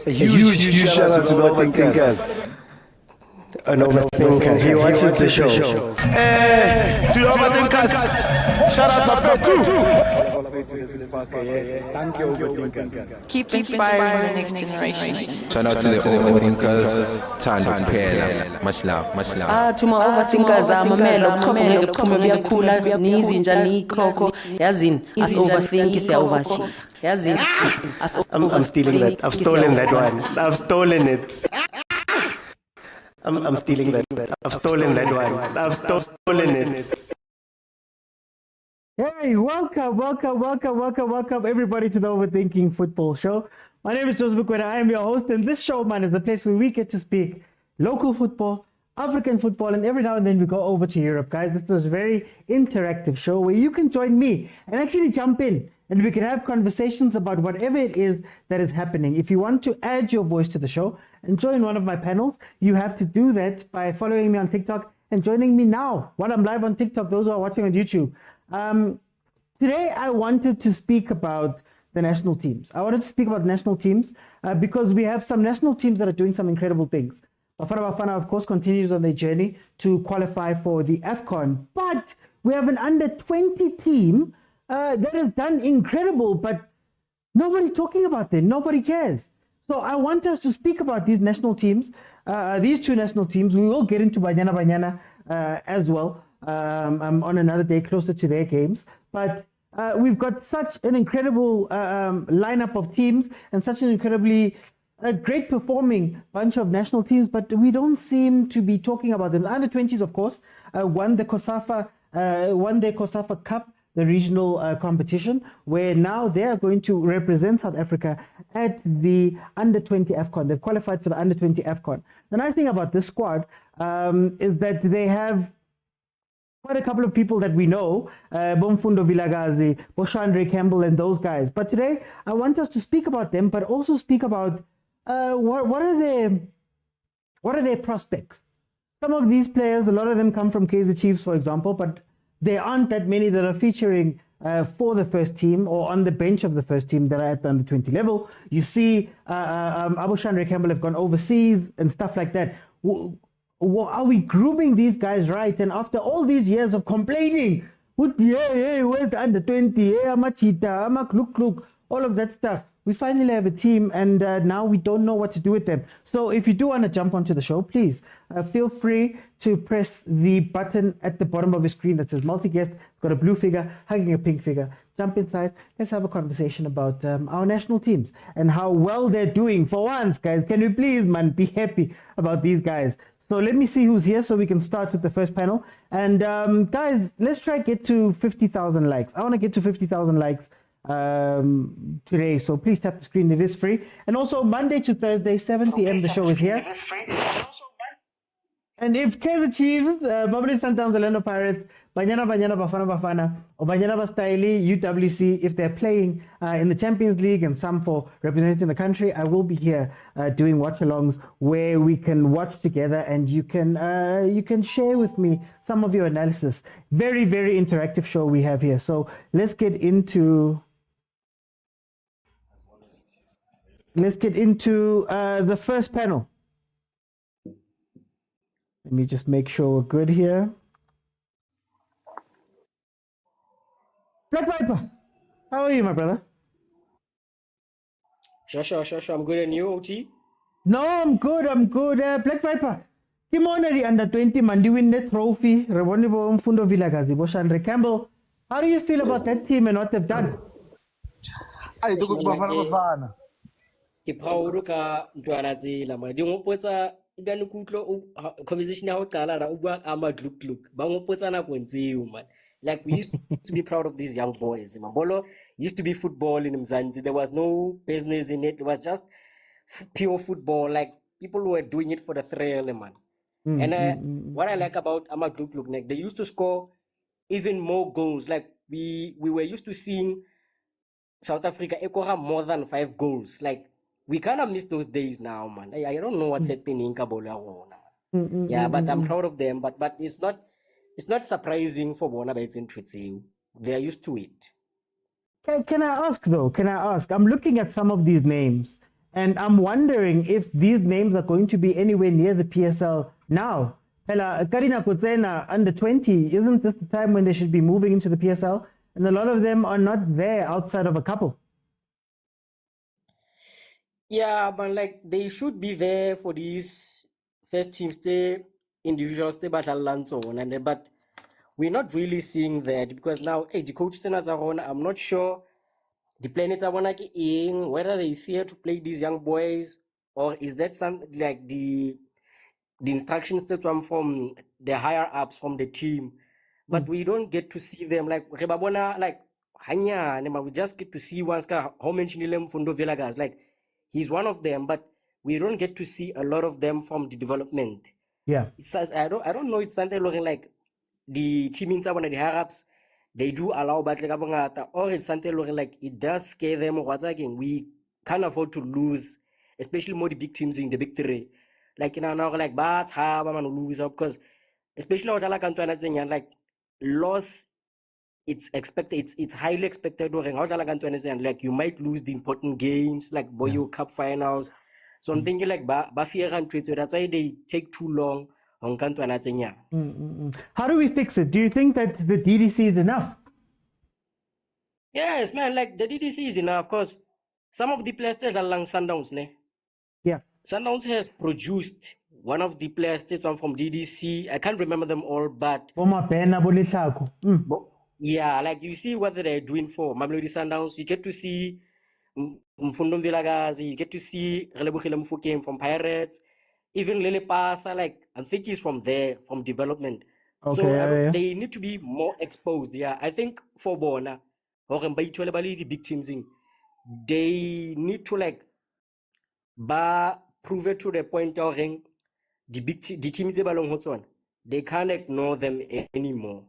A huge shout out to the overthinkers. An overthinker. He watches the show. Hey, to the overthinkers. Shout out my friend too. Thank you, overthinkers. Keep inspiring the next generation. Shout out to the overthinkers. Tanda kuphela. Much love, much love. To my overthinkers, mamelo uqhubeke uqhubeke uyakhula nizinja nikhokho yazini as overthink siyaovachi yazini I'm stealing that. I've stolen that one. I've stolen it. I'm stealing that. I've stolen that one. I've stolen it. Hey, welcome everybody to the Overthinking Football Show. My name is Joseph Mokwena. I am your host, and this show, man, is the place where we get to speak local football, African football, and every now and then we go over to Europe, guys. This is a very interactive show where you can join me and actually jump in and we can have conversations about whatever it is that is happening. If you want to add your voice to the show and join one of my panels, you have to do that by following me on TikTok and joining me now while I'm live on TikTok, those who are watching on YouTube. Today, I wanted to speak about the national teams. I wanted to speak about national teams because we have some national teams that are doing some incredible things. Bafana, of course, continues on their journey to qualify for the AFCON. But we have an under-20 team that has done incredible, but nobody's talking about them. Nobody cares. So I want us to speak about these national teams, these two national teams. We will get into Banyana as well on another day closer to their games. But we've got such an incredible lineup of teams and such an incredibly great performing bunch of national teams, but we don't seem to be talking about them. The under-20s, of course, won their COSAFA Cup, the regional competition, where now they are going to represent South Africa at the under-20 AFCON. They've qualified for the under-20 AFCON. The nice thing about this squad is that they have quite a couple of people that we know, Bomfundo Vilakazi, Boshandre Campbell, and those guys. But today, I want us to speak about them, but also speak about what are their prospects. Some of these players, a lot of them come from Kaizer Chiefs, for example, but there aren't that many that are featuring for the first team or on the bench of the first team that are at the under-20 level. You see Boshandre Campbell have gone overseas and stuff like that. Are we grooming these guys right? And after all these years of complaining, where's the under-20, I'm a cheetah, I'm a kluk, all of that stuff, we finally have a team, and now we don't know what to do with them. So if you do want to jump onto the show, please feel free to press the button at the bottom of your screen that says multi-guest. It's got a blue figure hugging a pink figure. Jump inside. Let's have a conversation about our national teams and how well they're doing. For once, guys, can we please, man, be happy about these guys? So let me see who's here so we can start with the first panel. And guys, let's try to get to 50,000 likes. I want to get to 50,000 likes today, so please tap the screen. It is free. And also Monday to Thursday 7 p.m. the show is here. And if Kaizer Chiefs, Mamelodi Sundowns, Orlando Pirates, Banyana, Bafana, or Banyana Bastaili, UWC, if they're playing in the Champions League and some for representing the country, I will be here doing watch-alongs where we can watch together and you can share with me some of your analysis. Very, very interactive show we have here. So let's get into the first panel. Let me just make sure we're good here. Black Viper, how are you, my brother? Sure. I'm good, and you, OT? No, I'm good. Black Viper, come on, the under-20 man, you win the trophy. Rebonibo Mfundo Vilakazi, Boshandre Campbell. How do you feel about that team and what they've done? I do bafana. Ke proud ka ntwana tsela ma di ngopotsa di no kutlo conversation ya ho qala ra o bua ama gluk ba ngopotsa na go ntseo man. Like we used to be proud of these young boys. Mabolo used to be football in Mzanzi. There was no business in it. It was just pure football. Like people were doing it for the thrill, man. What I like about Amagluk, like they used to score even more goals. Like we were used to seeing South Africa echo more than 5 goals. Like we kind of miss those days now, man. I don't know what's happening in Kabola. Yeah, but I'm proud of them. But it's not surprising for Bona Bates in Tritsy. They are used to it. Can I ask though? I'm looking at some of these names And I'm wondering if these names are going to be anywhere near the PSL now. Hela, Karina Kutsena, under 20, isn't this the time when they should be moving into the PSL? And a lot of them are not there outside of a couple. Yeah, but like they should be there for these first teams, the individuals, the but we're not really seeing that because now, hey, the coach I'm not sure the planets are whether they fear to play these young boys or is that some like the instructions that come from the higher ups from the team, but we don't get to see them like we just get to see one's how mentioned Fundo Vilakazi, like he's one of them, but we don't get to see a lot of them from the development. Yeah. I don't know, it's something looking like the team in one of the higher ups, they do allow battle or it's something looking like it does scare them. What's again, we can't afford to lose, especially more the big teams in the big three. Like now like bats have man lose up because especially like loss, it's expected, it's highly expected like you might lose the important games like Boyo Cup finals. So I'm thinking like so that's why they take too long on How do we fix it? Do you think that the DDC is enough? Yes, man, like the DDC is enough because some of the players are along Sundowns, ne? Yeah. Sundowns has produced one of the players from DDC. I can't remember them all, but yeah, like you see what they're doing for Mamelodi Sundowns. You get to see Mfundo Vilakazi, you get to see Relebogile Mofokeng from Pirates, even Lele Pasa, like I think he's from there, from development. Okay, So they need to be more exposed. Yeah, I think for Bona, or the big teams in, they need to like prove it to the point of the teams they belong on. They can't ignore them anymore.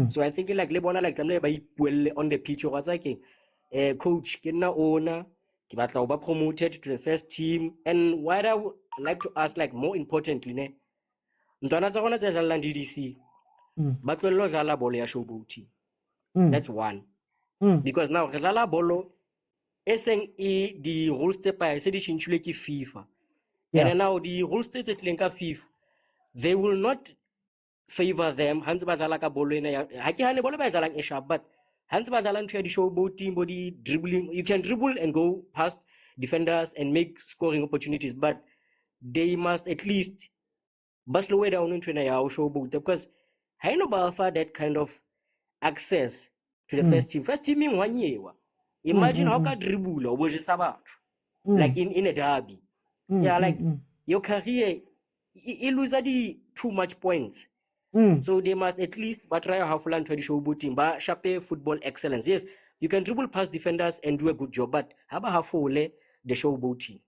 So I think like Lebona like on the pitch was like coach can owner promoted to the first team. And what I would like to ask, like more importantly, ne Ntwana tsa gona tsa jalang DDC ba tlwello jala bolo ya showboat. That's one. Because now re jala bolo eseng the rules tse pa se di tshintshilwe ke FIFA. And now the rules tse tleng ka FIFA, they will not favor them. Hans bazala ka bolo ena ha ke hane bolo ba jalang e sharp, but Hans bazala ntwe di showboat team body dribbling, you can dribble and go past defenders and make scoring opportunities, but they must at least slow way down into na ya showboat because I know about that kind of access to the first team. First team in 1 year. Imagine how ka dribble or like in a derby. Yeah, like your career you lose too much points. So they must at least try to have land to the showboat team, but shape football excellence. Yes, you can dribble past defenders and do a good job, but how about half the showboat team?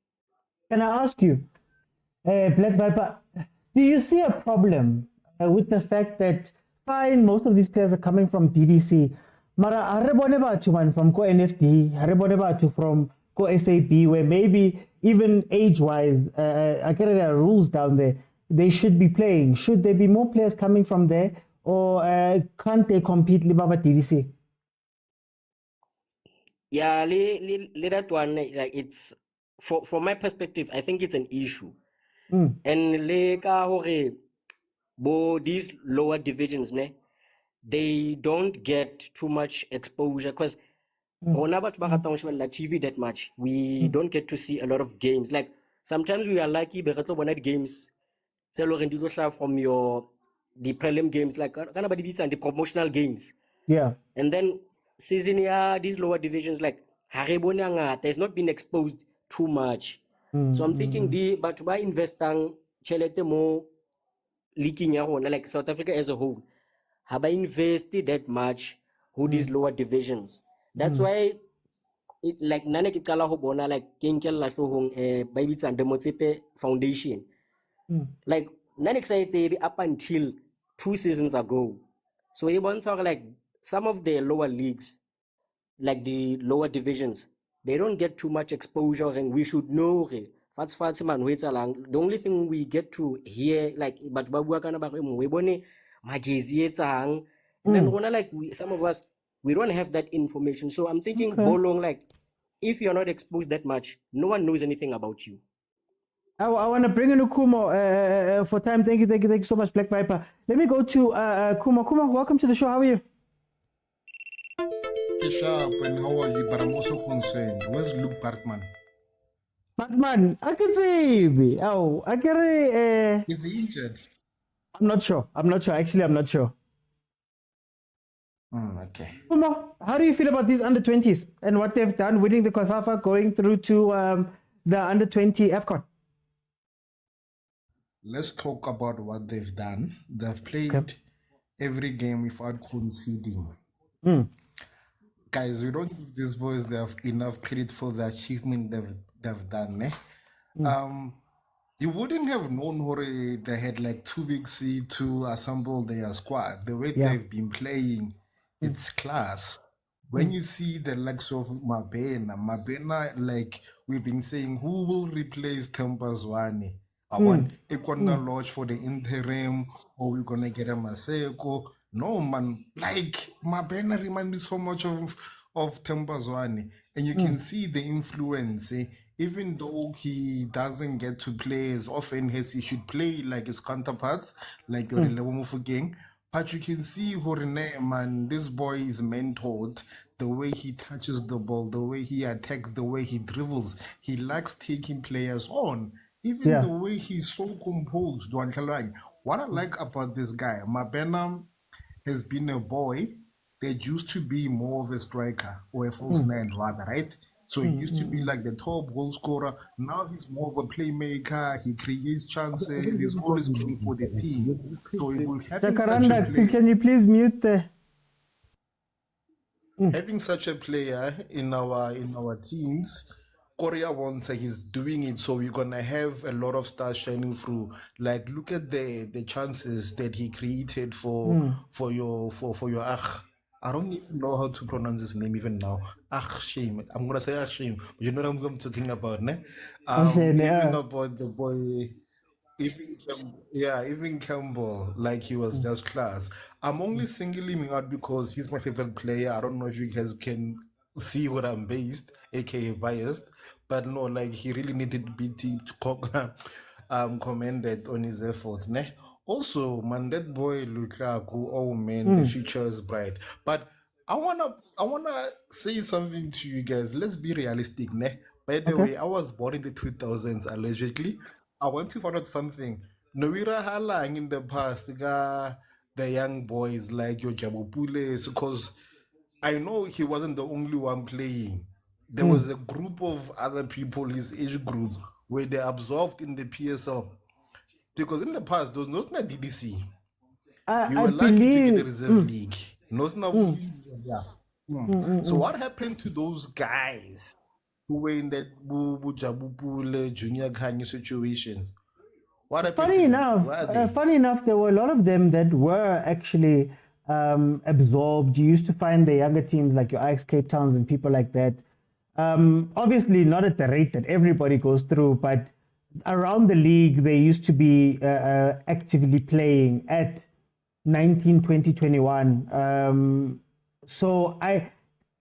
Can I ask you, Black Viper, do you see a problem with the fact that fine, most of these players are coming from DDC, mara harebone batho man from NFD, harebone batho from SAB, where maybe even age-wise, I get there are rules down there. They should be playing. Should there be more players coming from there, or can't they compete Libaba DDC? Yeah, that one, like it's from my perspective, I think it's an issue. And these lower divisions, they don't get too much exposure because TV that much. We don't get to see a lot of games. Like sometimes we are lucky because of games from the prelim games, like the promotional games. Yeah. And then season these lower divisions like has not been exposed too much. So I'm thinking but by investing more leaking like South Africa as a whole, have I invested that much who these lower divisions? That's why it like nane ke qala ho bona like ke nkella hlohong ba bitsa the Motsepe Foundation. Like nane excited up until 2 seasons ago. So he wants like some of the lower leagues, like the lower divisions, they don't get too much exposure, and we should know the only thing we get to hear like but we bone magezi etsang, and then like some of us we don't have that information. So I'm thinking bolong like if you're not exposed that much, no one knows anything about you. I want to bring in Kumo for time. Thank you so much, Black Viper. Let me go to Kumo. Kumo, welcome to the show. How are you? Sharp, and how are you? But I'm also concerned. Where's Luke Bartman? Batman, I can see. Oh, I can. Is he injured? I'm not sure. Actually, I'm not sure. Okay. Kumo, how do you feel about these under-20s and what they've done, winning the COSAFA, going through to the under-20 AFCON? Let's talk about what they've done. They've played every game without conceding. Guys, we don't give these boys enough credit for the achievement they've done. You wouldn't have known Hore they had like 2 weeks to assemble their squad. The way they've been playing, it's class. When you see the likes of Mabena, like we've been saying, who will replace Tshwane? I want Ekwana Lodge for the interim, or we're gonna get a Maseko. No man, like Mabena reminds me so much of Tshwane, and you can see the influence. Even though he doesn't get to play as often as he should play, like his counterparts, like your Mufugeng. But you can see Horine, man, this boy is mentored. The way he touches the ball, the way he attacks, the way he dribbles. He likes taking players on. Even the way he's so composed. What I like about this guy, Mabena has been a boy that used to be more of a striker or a false nine rather, right? So he used to be like the top goal scorer. Now he's more of a playmaker. He creates chances. He's always playing for the team. So if we having such a player, can you please mute the... having such a player in our teams, Korea wants he's doing it, so we're gonna have a lot of stars shining through. Like look at the chances that he created for your I don't even know how to pronounce his name even now. Shame. I'm gonna say Shame, but you know what I'm talking about, ne? Even about the boy, even Campbell, like he was just class. I'm only singling him out because he's my favorite player. I don't know if you guys can see what I'm based, aka biased, but no, like he really needed to be commended on his efforts, ne? Also, man, that boy Lukaku, oh man, the future is bright. But I wanna say something to you guys. Let's be realistic, ne? By the way, I was born in the 2000s allegedly. I want to find out something. Noira Halang in the past, the young boys like your Jabupules, because I know he wasn't the only one playing. There was a group of other people, his age group, where they absorbed in the PSL. Because in the past, there was no DDC. You were lucky to get the reserve league. So what happened to those guys who were in that Jabupule, junior khanye situations? What happened? Funny enough, there were a lot of them that were actually absorbed. You used to find the younger teams like your Ajax Cape Towns and people like that. Obviously not at the rate that everybody goes through, but around the league, they used to be actively playing at 19, 20, 21. So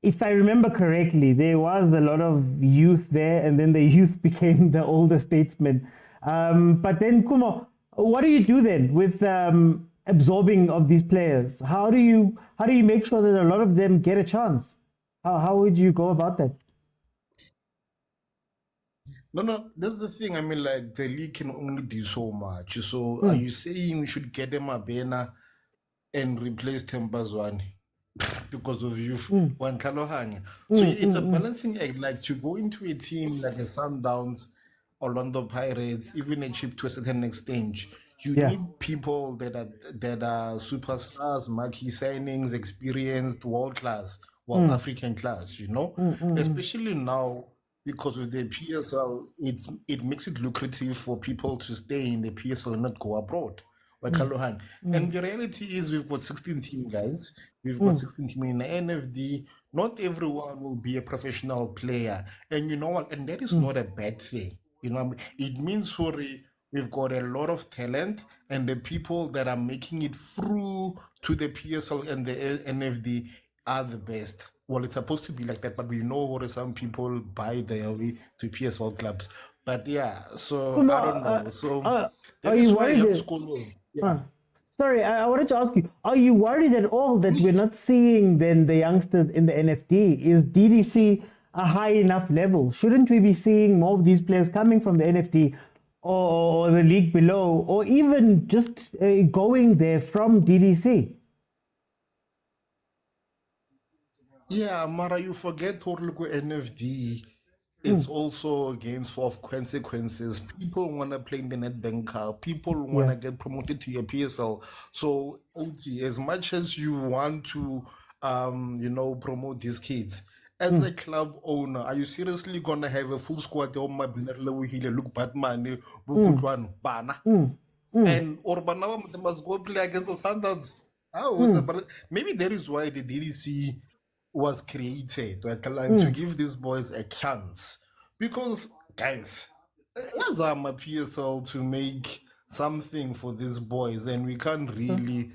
if I remember correctly, there was a lot of youth there, and then the youth became the older statesmen. But then, Kumo, what do you do then with absorbing of these players? How do you make sure that a lot of them get a chance? How would you go about that? No, that's the thing. I mean, like, the league can only do so much. So, are you saying we should get them a banner and replace Tshwane because of youth? One Kalohanya. So, it's a balancing act. Like, to go into a team like a Sundowns, Orlando Pirates, even a chip to a certain extent, you need people that are superstars, marquee signings, experienced, world class, African class, you know? Especially now, because with the PSL, it makes it lucrative for people to stay in the PSL and not go abroad. And the reality is we've got 16 team guys. We've got 16 team in the NFD. Not everyone will be a professional player. And you know what? And that is not a bad thing. You know, it means, sorry, we've got a lot of talent, and the people that are making it through to the PSL and the NFD are the best. well, it's supposed to be like that, but we know what some people buy their way to PSL clubs. But yeah, so No, I don't know. So are that you is why worried? young school. Yeah. Sorry, I wanted to ask you, are you worried at all that we're not seeing then the youngsters in the NFD? Is DDC a high enough level? Shouldn't we be seeing more of these players coming from the NFD or the league below, or even just going there from DDC? Yeah, Mara, you forget Torluko NFD. It's also games full of consequences. People want to play in the Nedbank Cup. People want to get promoted to your PSL. So, OT, as much as you want to, promote these kids, as a club owner, are you seriously gonna have a full squad? Look, Batman, Bana, and Orbana they must go play against the Sundowns. But maybe that is why the DDC was created, to give these boys a chance. Because, guys, as I'm a PSL to make something for these boys, and we can't really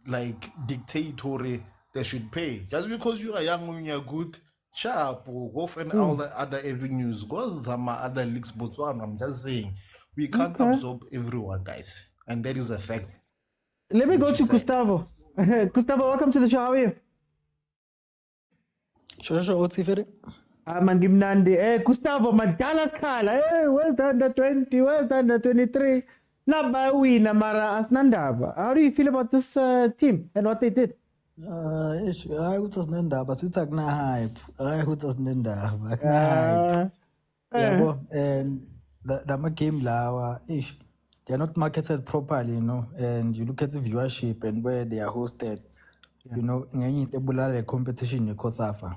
like dictatorial they should pay. Just because you are young when you're good, sharp, or go for all the other avenues, go some other leagues, Botswana. I'm just saying, we can't absorb everyone, guys. And that is a fact. Let me go to Gustavo. Gustavo, welcome to the show. How are you? Sure, Otsifere. Mangimnandi. Gustavo, Madala's Kala. Where's the under 20? Where's the under 23? Nabawina Mara Asnandaba. How do you feel about this team and what they did? I would just nenda, it's like na hype. I would just nenda, but na hype. Yeah, and the game lawa ish. They are not marketed properly, and you look at the viewership and where they are hosted, the competition in COSAFA,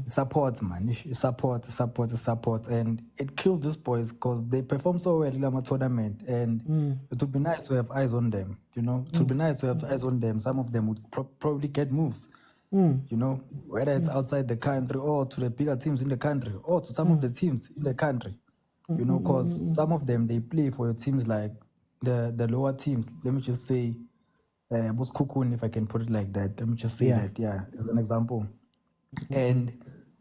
support, man, support, and it kills these boys because they perform so well in the tournament, and it would be nice to have eyes on them, it would be nice to have eyes on them. Some of them would probably get moves, whether it's outside the country or to the bigger teams in the country or to some of the teams in the country. Because some of them, they play for teams like the lower teams. Let me just say, Buskukun, if I can put it like that. Let me just say that, as an example. And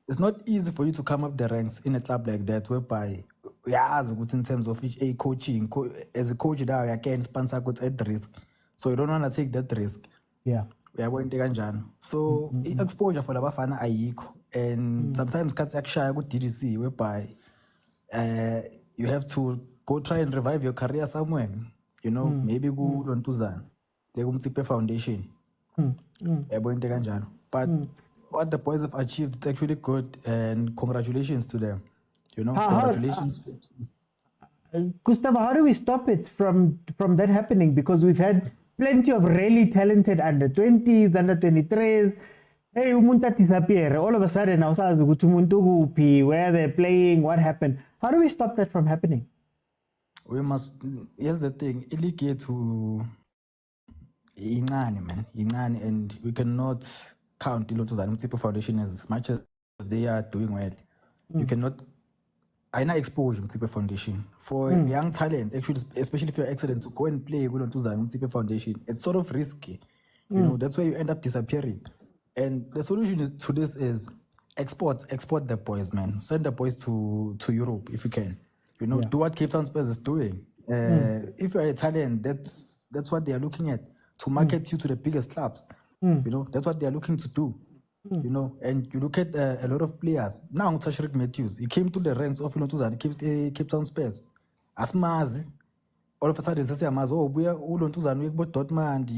it's not easy for you to come up the ranks in a club like that, whereby, in terms of each coaching, as a coach, you can sponsor goods at risk. So you don't want to take that risk. Yeah. We are going to Ganjan. So exposure for the bafana ayiko. And sometimes cuts actually good DDC, whereby you have to go try and revive your career somewhere. Maybe go on Tuzan, the Motaung Foundation. But what the boys have achieved, it's actually good, and congratulations to them. Congratulations. Gustavo, how do we stop it from that happening? Because we've had plenty of really talented under 20s, under 23s. Hey, umuntu disappear. All of a sudden, now where they're playing, what happened? How do we stop that from happening? We must. Here's the thing. Ilike to Ingani, man. Ingani, and we cannot count the Motaung Foundation as much as they are doing well. You cannot. I know exposure Motaung Foundation for young talent. Actually, especially if you're excellent, to go and play with Motaung Foundation, it's sort of risky. That's why you end up disappearing. And the solution to this is export the boys, man. Send the boys to Europe if you can. Do what Cape Town Spurs is doing. If you're a talent, that's what they are looking at, to market you to the biggest clubs. That's what they are looking to do. And you look at a lot of players. Now, Tashrik Matthews, he came to the ranks of Cape Town Spurs. Asmazi. All of a sudden, say Amazi, we are all on to Dortmund,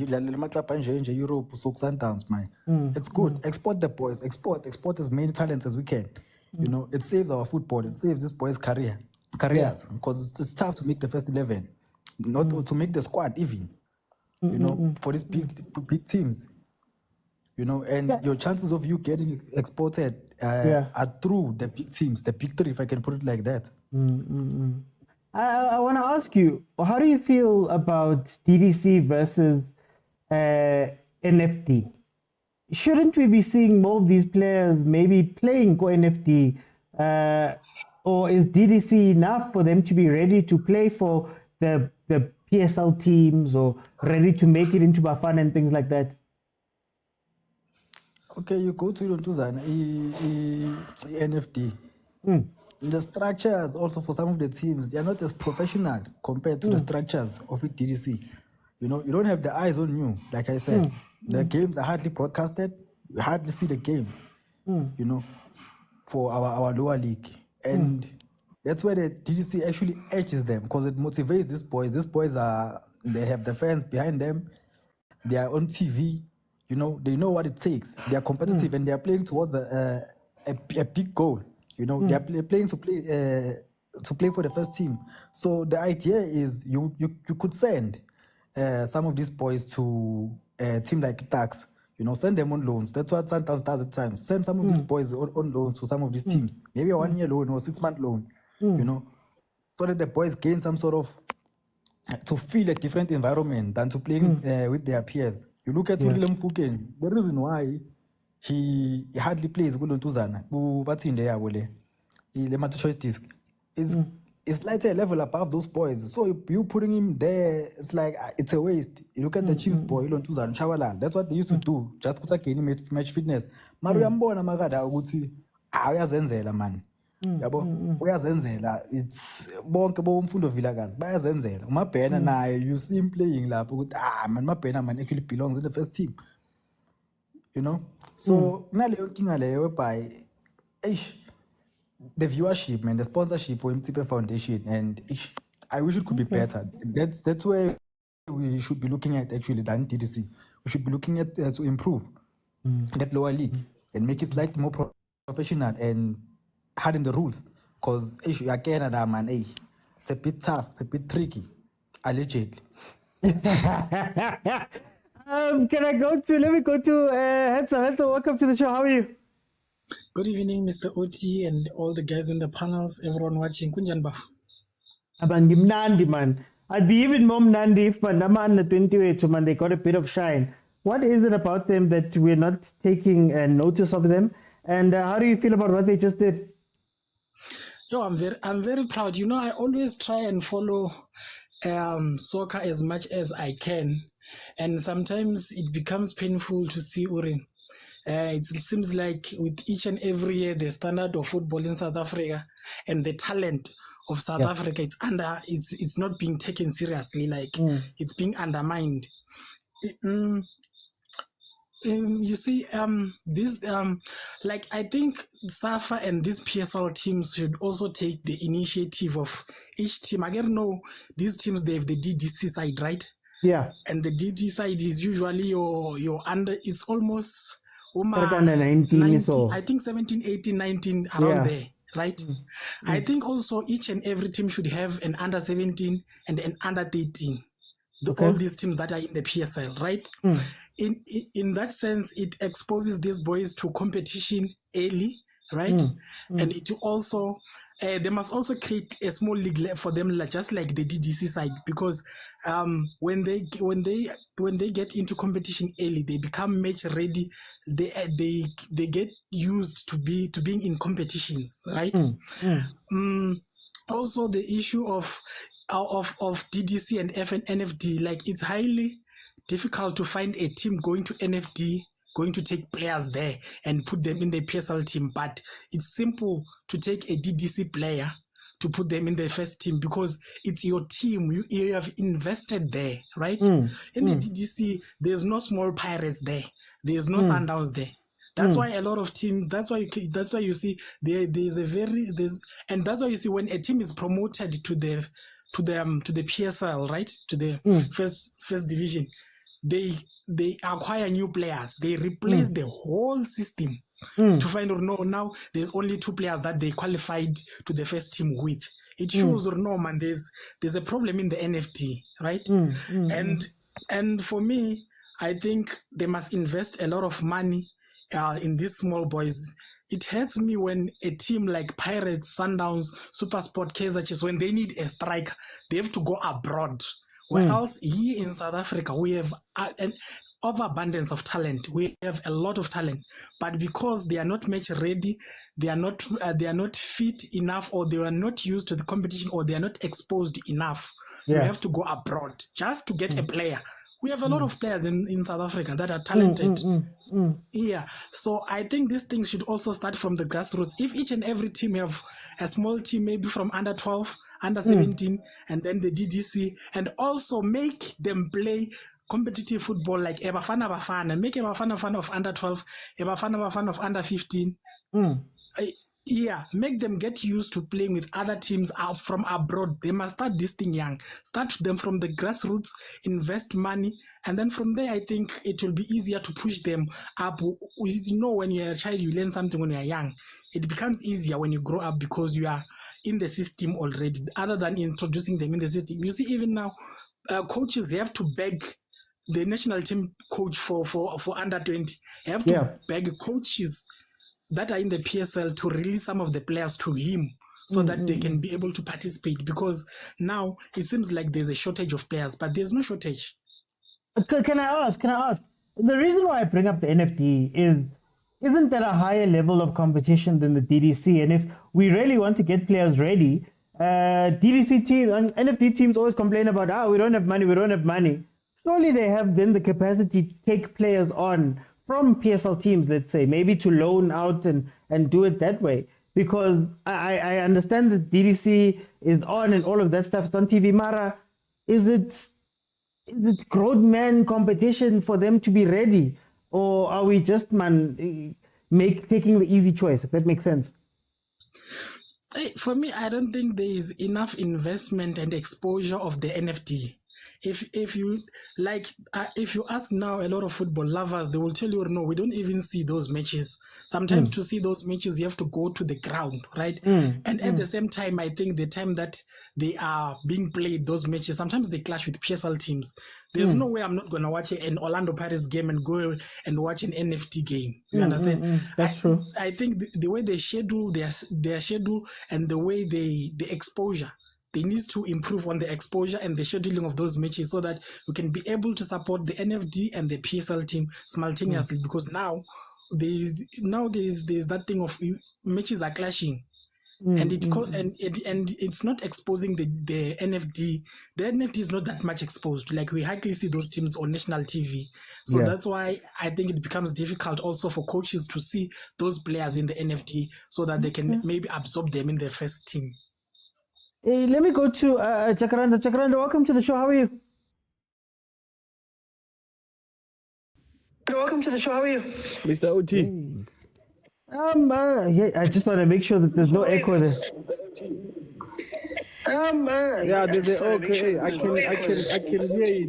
Europe, so Sundowns, man. It's good. Export the boys. Export as many talents as we can. It saves our football. It saves this boys' careers. Because it's tough to make the first 11, not to make the squad even. For these big teams. And your chances of you getting exported are through the big teams, the big three, if I can put it like that. I want to ask you, how do you feel about DDC versus NFD? Shouldn't we be seeing more of these players maybe playing co-NFD? Or is DDC enough for them to be ready to play for the PSL teams or ready to make it into Bafana and things like that? okay, you go to Ilontuzana, NFD. The structures also for some of the teams, they are not as professional compared to the structures of DDC. You know, you don't have the eyes on you, like I said. The games are hardly broadcasted. You hardly see the games, you know, for our lower league. And that's where the DDC actually edges them, because it motivates these boys. These boys they have the fans behind them. They are on TV. You know, they know what it takes. They are competitive and they are playing towards a big goal. You know, they are playing to play for the first team. So the idea is you could send some of these boys to a team like Tax. You know, send them on loans. That's what Sundowns does at times. Send some of these boys on loans to some of these teams. Maybe a 1-year loan or 6-month loan. You know, so that the boys gain some sort of to feel a different environment than to playing with their peers. You look at William Fuken. The reason why he hardly plays Kulontuzana, what's in there, the choice disc is slightly a level above those boys. So you putting him there, it's like it's a waste. You look at the Chiefs boy, Kulontuzana, Chawalan. That's what they used to do, just to take any match fitness. Maruyambona magada ukuthi uyazenzela man. Yabo uyazenzela, it's bonke bomfundo vilakazi bayazenzela. Umabhena naye you see him playing lapho ukuthi man Mabhena man actually belongs in the first team. You know, so naleyo nkinga leyo whereby the viewership and the sponsorship for Motsepe Foundation, and I wish it could be better. That's where we should be looking at actually than DDC. We should be looking at to improve that lower league and make it slightly more professional and harden the rules. Because again, man, it's a bit tough, it's a bit tricky, allegedly. Let me go to Hetzer. Welcome to the show. How are you? Good evening, Mr. Oti, and all the guys in the panels, everyone watching. Kunjan Baf. Abangimnandi, man. I'd be even more mnandi if Mandama and the 28 man, they got a bit of shine. What is it about them that we're not taking notice of them? And how do you feel about what they just did? Yo, I'm very proud. You know, I always try and follow soccer as much as I can. And sometimes it becomes painful to see Urin. It seems like with each and every year, the standard of football in South Africa and the talent of South Africa, it's not being taken seriously. Like it's being undermined. You see, this like I think SAFA and these PSL teams should also take the initiative of each team. I don't know, these teams, they have the DDC side, right? Yeah. And the DD side is usually your under, it's almost 19, so I think 17, 18, 19 around there, right? I think also each and every team should have an under 17 and an under 13. All these teams that are in the PSL, right? In that sense, it exposes these boys to competition early, right? And it also they must also create a small league for them, just like the DDC side, because when they get into competition early, they become match ready. They get used to being in competitions, right? Also, the issue of DDC and NFD, like it's highly difficult to find a team going to NFD, going to take players there and put them in the PSL team, but it's simple to take a DDC player to put them in the first team because it's your team. You have invested there, right? In the DDC, there's no small pirates there. There's no Sundowns there. That's why a lot of teams. That's why you see and that's why you see when a team is promoted to the PSL, right, to the first division, they acquire new players. They replace the whole system to find out now there's only 2 players that they qualified to the first team with. It shows man, there's a problem in the NFT, right? And for me, I think they must invest a lot of money in these small boys. It hurts me when a team like Pirates, Sundowns, Supersport, Kaizer Chiefs, when they need a striker, they have to go abroad. Where else here in South Africa, we have an overabundance of talent. We have a lot of talent, but because they are not match ready, they are not fit enough, or they are not used to the competition, or they are not exposed enough. You have to go abroad just to get a player We have a lot of players in South Africa that are talented. Yeah. So I think these things should also start from the grassroots. If each and every team have a small team, maybe from under 12, under 17, and then the DDC, and also make them play competitive football like bafana. Make a bafana of under 12, a bafana of under 15. Yeah, make them get used to playing with other teams out from abroad. They must start this thing young. Start them from the grassroots, invest money, and then from there, I think it will be easier to push them up. You know, when you're a child, you learn something when you're young. It becomes easier when you grow up because you are in the system already, other than introducing them in the system. You see, even now, coaches, they have to beg the national team coach for under 20. They have to beg coaches that are in the PSL to release some of the players to him so that they can be able to participate, because now it seems like there's a shortage of players, but there's no shortage. Can I ask? The reason why I bring up the NFD isn't there a higher level of competition than the DDC? And if we really want to get players ready, DDC teams and NFD teams always complain about, we don't have money. Surely they have then the capacity to take players on from PSL teams, let's say, maybe to loan out and do it that way. Because I understand that DDC is on and all of that stuff is on TV. Mara, is it grown man competition for them to be ready? Or are we just taking the easy choice, if that makes sense? For me, I don't think there is enough investment and exposure of the NFD. If you ask now a lot of football lovers, they will tell you, no, we don't even see those matches. Sometimes to see those matches, you have to go to the ground, right? And at the same time, I think the time that they are being played, those matches, sometimes they clash with PSL teams. There's no way I'm not going to watch an Orlando Pirates game and go and watch an NFT game. You understand? That's true. I think the way they schedule their schedule and the way the exposure, they need to improve on the exposure and the scheduling of those matches so that we can be able to support the NFD and the PSL team simultaneously. Because now there's that thing of matches are clashing, and it's not exposing the NFD. The NFD is not that much exposed. Like, we hardly see those teams on national TV. So that's why I think it becomes difficult also for coaches to see those players in the NFD so that they can maybe absorb them in their first team. Hey, let me go to Jacaranda. Jacaranda, welcome to the show. How are you? Welcome to the show. How are you? Mr. OT. I just want to make sure that there's no echo there. There's an okay. I can hear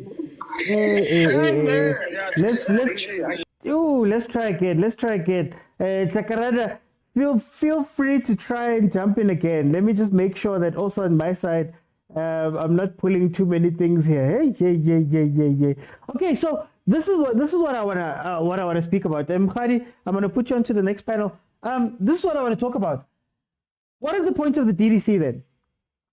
it. Let's try again. Jacaranda, feel free to try and jump in again. Let me just make sure that also on my side, I'm not pulling too many things here. Hey. Okay, so this is what I wanna speak about. Khadi, I'm gonna put you onto the next panel. This is what I want to talk about. What is the point of the DDC then?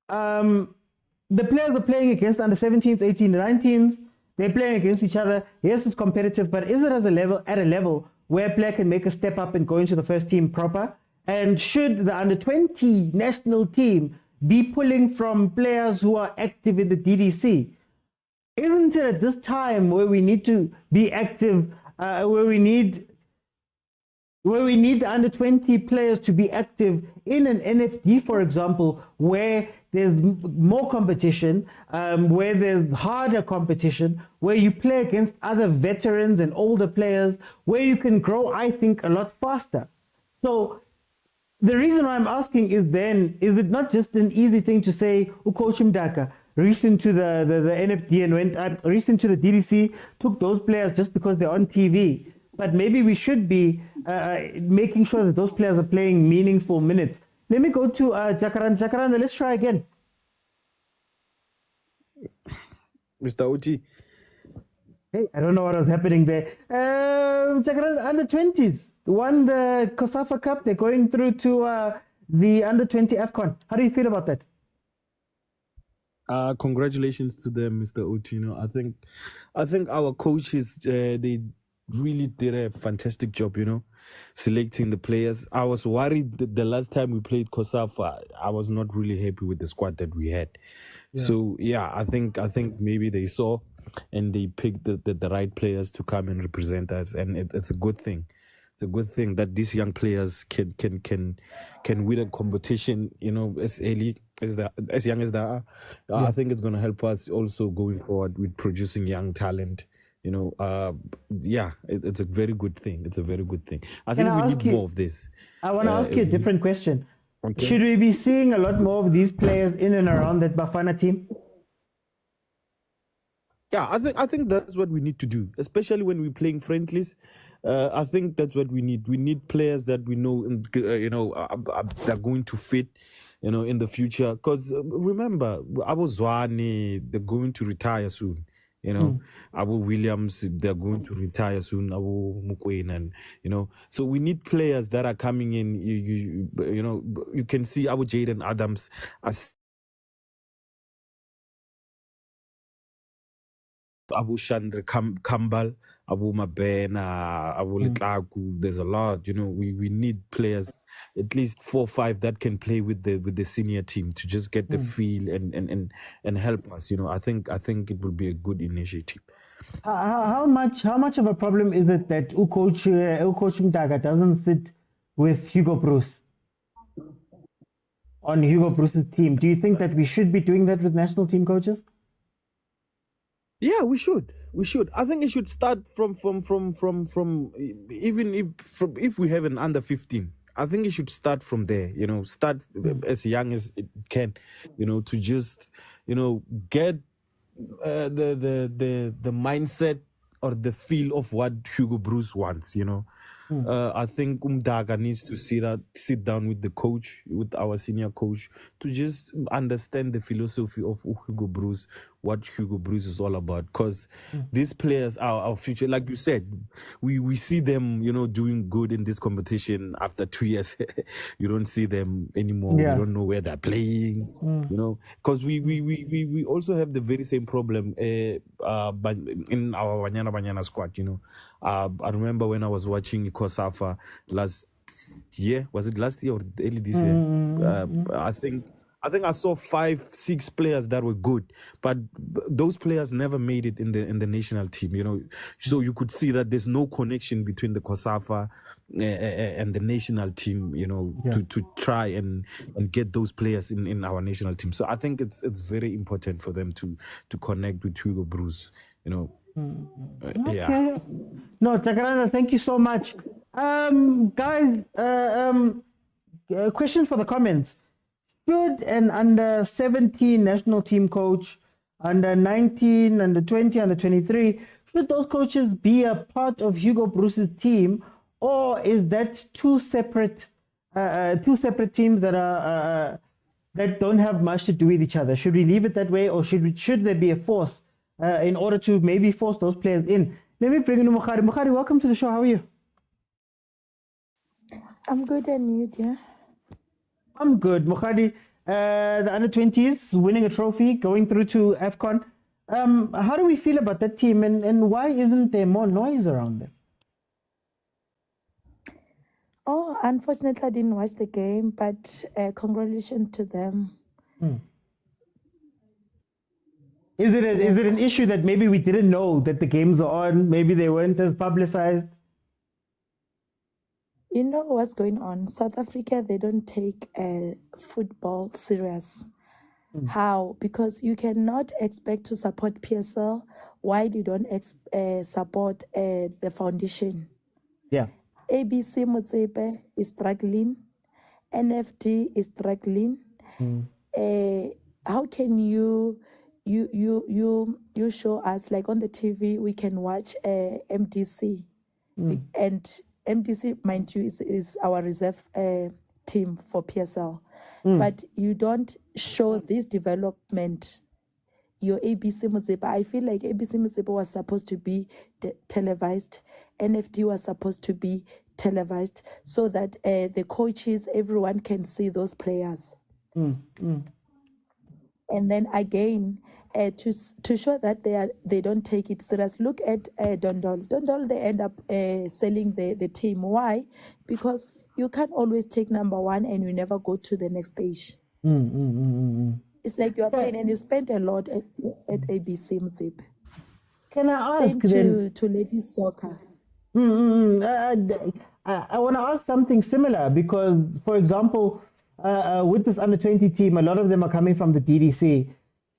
The players are playing against under 17s, 18s, 19s. They're playing against each other. Yes, it's competitive, but is it at a level where a player can make a step up and go into the first team proper? And should the under 20 national team be pulling from players who are active in the DDC? Isn't it at this time where we need to be active, where we need the under 20 players to be active in an NFD, for example, where there's more competition, where there's harder competition, where you play against other veterans and older players, where you can grow, I think, a lot faster. So the reason why I'm asking is it not just an easy thing to say, Coach Mdaka reached into the NFD and went, reached into the DDC, took those players just because they're on TV. But maybe we should be making sure that those players are playing meaningful minutes. Let me go to Jacaranda. Jacaranda, let's try again. Mr. OT. Hey, I don't know what was happening there. Jacaranda, under 20s won the COSAFA Cup. They're going through to the under 20 AFCON. How do you feel about that? Congratulations to them, Mr. OT. I think our coaches, they really did a fantastic job, selecting the players. I was worried that the last time we played COSAFA, I was not really happy with the squad that we had. Yeah. So I think maybe they saw and they pick the right players to come and represent us, and it's a good thing. It's a good thing that these young players can win a competition, as early as young as they are. I think it's going to help us also going forward with producing young talent. It's a very good thing. It's a very good thing. I think we need more of this. I want to ask you a different question. Okay. Should we be seeing a lot more of these players in and around that Bafana team? Yeah, I think that's what we need to do, especially when we're playing friendlies. I think that's what we need. We need players that we know, they're going to fit, in the future. Because remember, Abu Zwane, they're going to retire soon. Abu Williams, they're going to retire soon. Abu Mokwena, so we need players that are coming in. You can see Abu Jaden Adams as Abu Chandra Kambal, Abu Mabena, Abu Litlaku. There's a lot. We need players, at least 4 or 5 that can play with the senior team to just get the feel and help us. I think it will be a good initiative. How much of a problem is it that Coach Mtaga doesn't sit with Hugo Bruce on Hugo Bruce's team? Do you think that we should be doing that with national team coaches? Yeah, we should. I think it should start from even if we have an under 15. I think it should start from there. Start as young as it can. To just get the mindset or the feel of what Hugo Bruce wants. I think Umdaga needs to sit down with the coach, with our senior coach, to just understand the philosophy of Hugo Bruce, what Hugo Bruce is all about. Because these players are our future. Like you said, we see them, doing good in this competition. After 2 years, you don't see them anymore. Yeah. You don't know where they're playing. Because we also have the very same problem but in our Banyana squad. I remember when I was watching Kosafa last year. Was it last year or early this year? I think I saw 5, 6 players that were good, but those players never made it in the national team. So you could see that there's no connection between the Kosafa and the national team. To try and get those players in our national team. So I think it's very important for them to connect with Hugo Bruce. Okay. Yeah. No, Takarana, thank you so much. Guys, question for the comments. Should an under 17 national team coach, under 19, under 20, under 23, should those coaches be a part of Hugo Bruce's team, or is that two separate teams that are that don't have much to do with each other? Should we leave it that way, or should there be a force in order to maybe force those players in? Let me bring in Mukhari. Mukhari, welcome to the show. How are you? I'm good, and you, dear? I'm good. Mukhari, the under-20s winning a trophy, going through to AFCON. How do we feel about that team, and why isn't there more noise around them? Oh, unfortunately, I didn't watch the game, but congratulations to them. Is it an issue that maybe we didn't know that the games are on? Maybe they weren't as publicized? You know what's going on? South Africa, they don't take football serious. How? Because you cannot expect to support PSL while you don't support the foundation. Yeah. ABC Motsepe is struggling. NFD is struggling. How can you show us, like on the TV, we can watch MDC. And MDC, mind you, is our reserve team for PSL. But you don't show this development. Your ABC Motsepe, I feel like ABC Motsepe was supposed to be televised. NFD was supposed to be televised so that the coaches, everyone can see those players. And then again, to show that they don't take it serious. Look at Dondol. Dondol, they end up selling the team. Why? Because you can't always take number one and you never go to the next stage. It's like you're playing and you spent a lot at ABC Motsepe. Can I ask Same then? to ladies soccer. I want to ask something similar because, for example, with this under 20 team, a lot of them are coming from the DDC.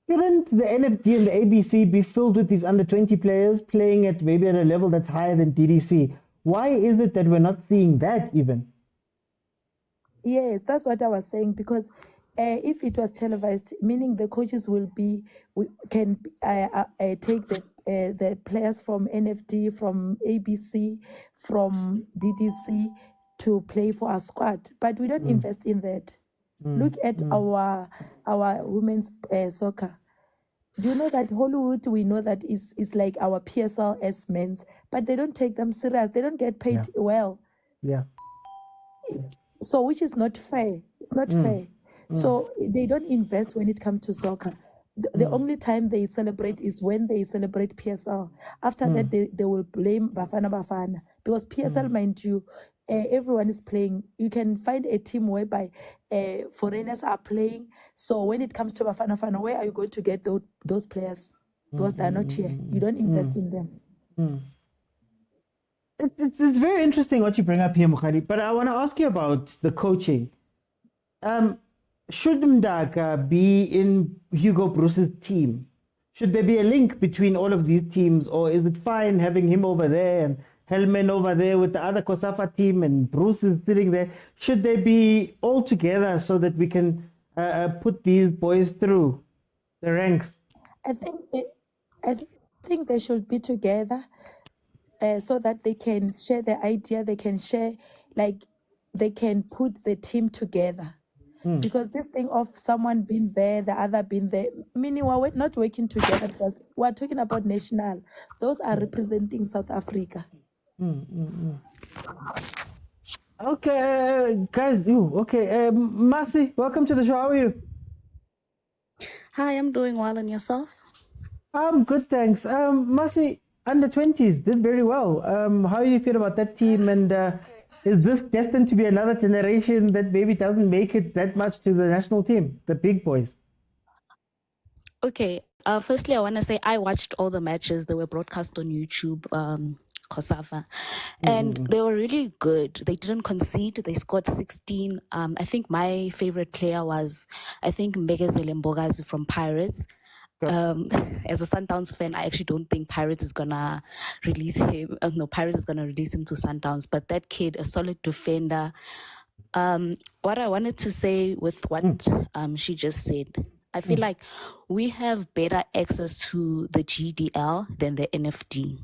Shouldn't the NFD and the ABC be filled with these under 20 players playing at maybe at a level that's higher than DDC? Why is it that we're not seeing that even? Yes, that's what I was saying, because if it was televised, meaning the coaches can take the players from NFD, from ABC, from DDC to play for our squad, but we don't invest in that. Look at our women's soccer. Do you know that Hollywood, we know that is like our PSL as men's, but they don't take them serious. They don't get paid well. Yeah. So, which is not fair. It's not fair. So they don't invest when it comes to soccer. The only time they celebrate is when they celebrate PSL. After that, they will blame Bafana. Because PSL, mind you, everyone is playing. You can find a team whereby foreigners are playing. So when it comes to Bafana, where are you going to get those players? Because they're not here. You don't invest in them. It's very interesting what you bring up here, Mukhari, but I want to ask you about the coaching. Should Mdaka be in Hugo Bruce's team? Should there be a link between all of these teams, or is it fine having him over there and Hellman over there with the other COSAFA team and Bruce is sitting there? Should they be all together so that we can put these boys through the ranks? I think they should be together. So that they can share their idea, they can share, they can put the team together. Because this thing of someone being there, the other being there, meaning we're not working together, because we're talking about national. Those are representing South Africa. Okay, guys, Masi, welcome to the show. How are you? Hi, I'm doing well, and yourselves? I'm good, thanks. Masi, under 20s did very well. How do you feel about that team? And is this destined to be another generation that maybe doesn't make it that much to the national team, the big boys? Okay. Firstly, I want to say I watched all the matches that were broadcast on YouTube, COSAFA, and they were really good. They didn't concede. They scored 16. I think my favorite player was, Mbegezele Mbogazi from Pirates. As a Sundowns fan, I actually don't think Pirates is gonna release him. Pirates is gonna release him to Sundowns. But that kid, a solid defender. What I wanted to say with what she just said, I feel like we have better access to the GDL than the NFD.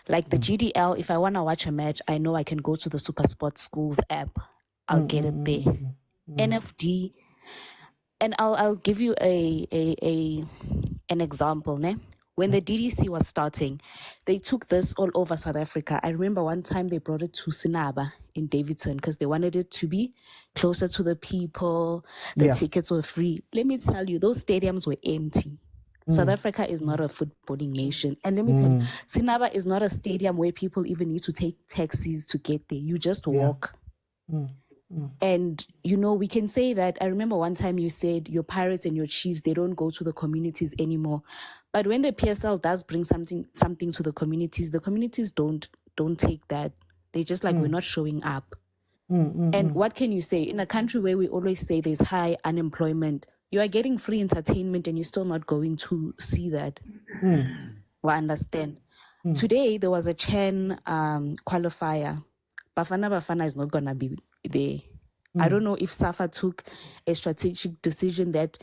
Like the GDL, if I want to watch a match, I know I can go to the SuperSport Schools app. I'll get it there. NFD. And I'll give you an example. When the DDC was starting, they took this all over South Africa. I remember one time they brought it to Sinaba in Davidson because they wanted it to be closer to the people. The tickets were free. Let me tell you, those stadiums were empty. South Africa is not a footballing nation. And let me tell you, Sinaba is not a stadium where people even need to take taxis to get there. You just walk. And, we can say that. I remember one time you said your Pirates and your Chiefs, they don't go to the communities anymore. But when the PSL does bring something to the communities don't take that. They just we're not showing up. And what can you say? In a country where we always say there's high unemployment, you are getting free entertainment and you're still not going to see that. Well, understand. Today, there was a CHAN qualifier. Bafana is not going to be there. I don't know if SAFA took a strategic decision that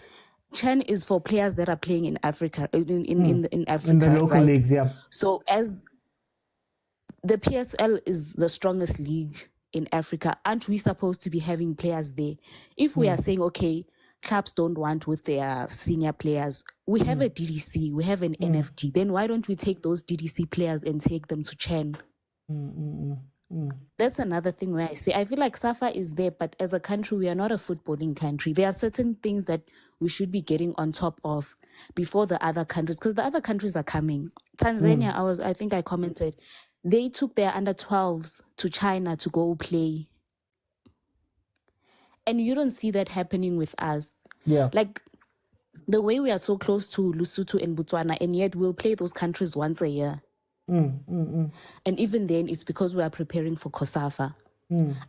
CHAN is for players that are playing in Africa, in Africa. In the local leagues, yeah. So as the PSL is the strongest league in Africa, aren't we supposed to be having players there? If we are saying, okay, clubs don't want with their senior players, we have a DDC, we have an NFD, then why don't we take those DDC players and take them to CHAN? That's another thing where I say, I feel like SAFA is there, but as a country, we are not a footballing country. There are certain things that we should be getting on top of before the other countries, because the other countries are coming. Tanzania, I think I commented, they took their under-12s to China to go play. And you don't see that happening with us. Yeah. Like, The way we are so close to Lesotho and Botswana, and yet we'll play those countries once a year. And even then, it's because we are preparing for COSAFA.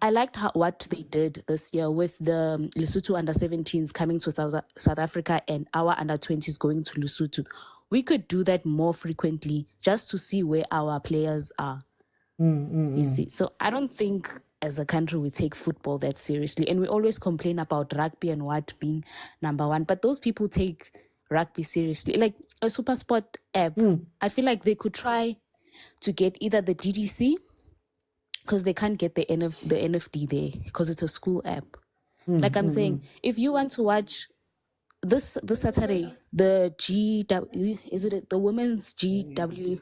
I liked what they did this year with the Lesotho under-17s coming to South Africa and our under-20s going to Lesotho. We could do that more frequently just to see where our players are. You see, so I don't think as a country we take football that seriously, and we always complain about rugby and what being number one, but those people take rugby seriously. Like a SuperSport app, I feel like they could try to get either the DDC, because they can't get the NFD there because it's a school app. Like I'm saying, if you want to watch this Saturday, the the women's GDL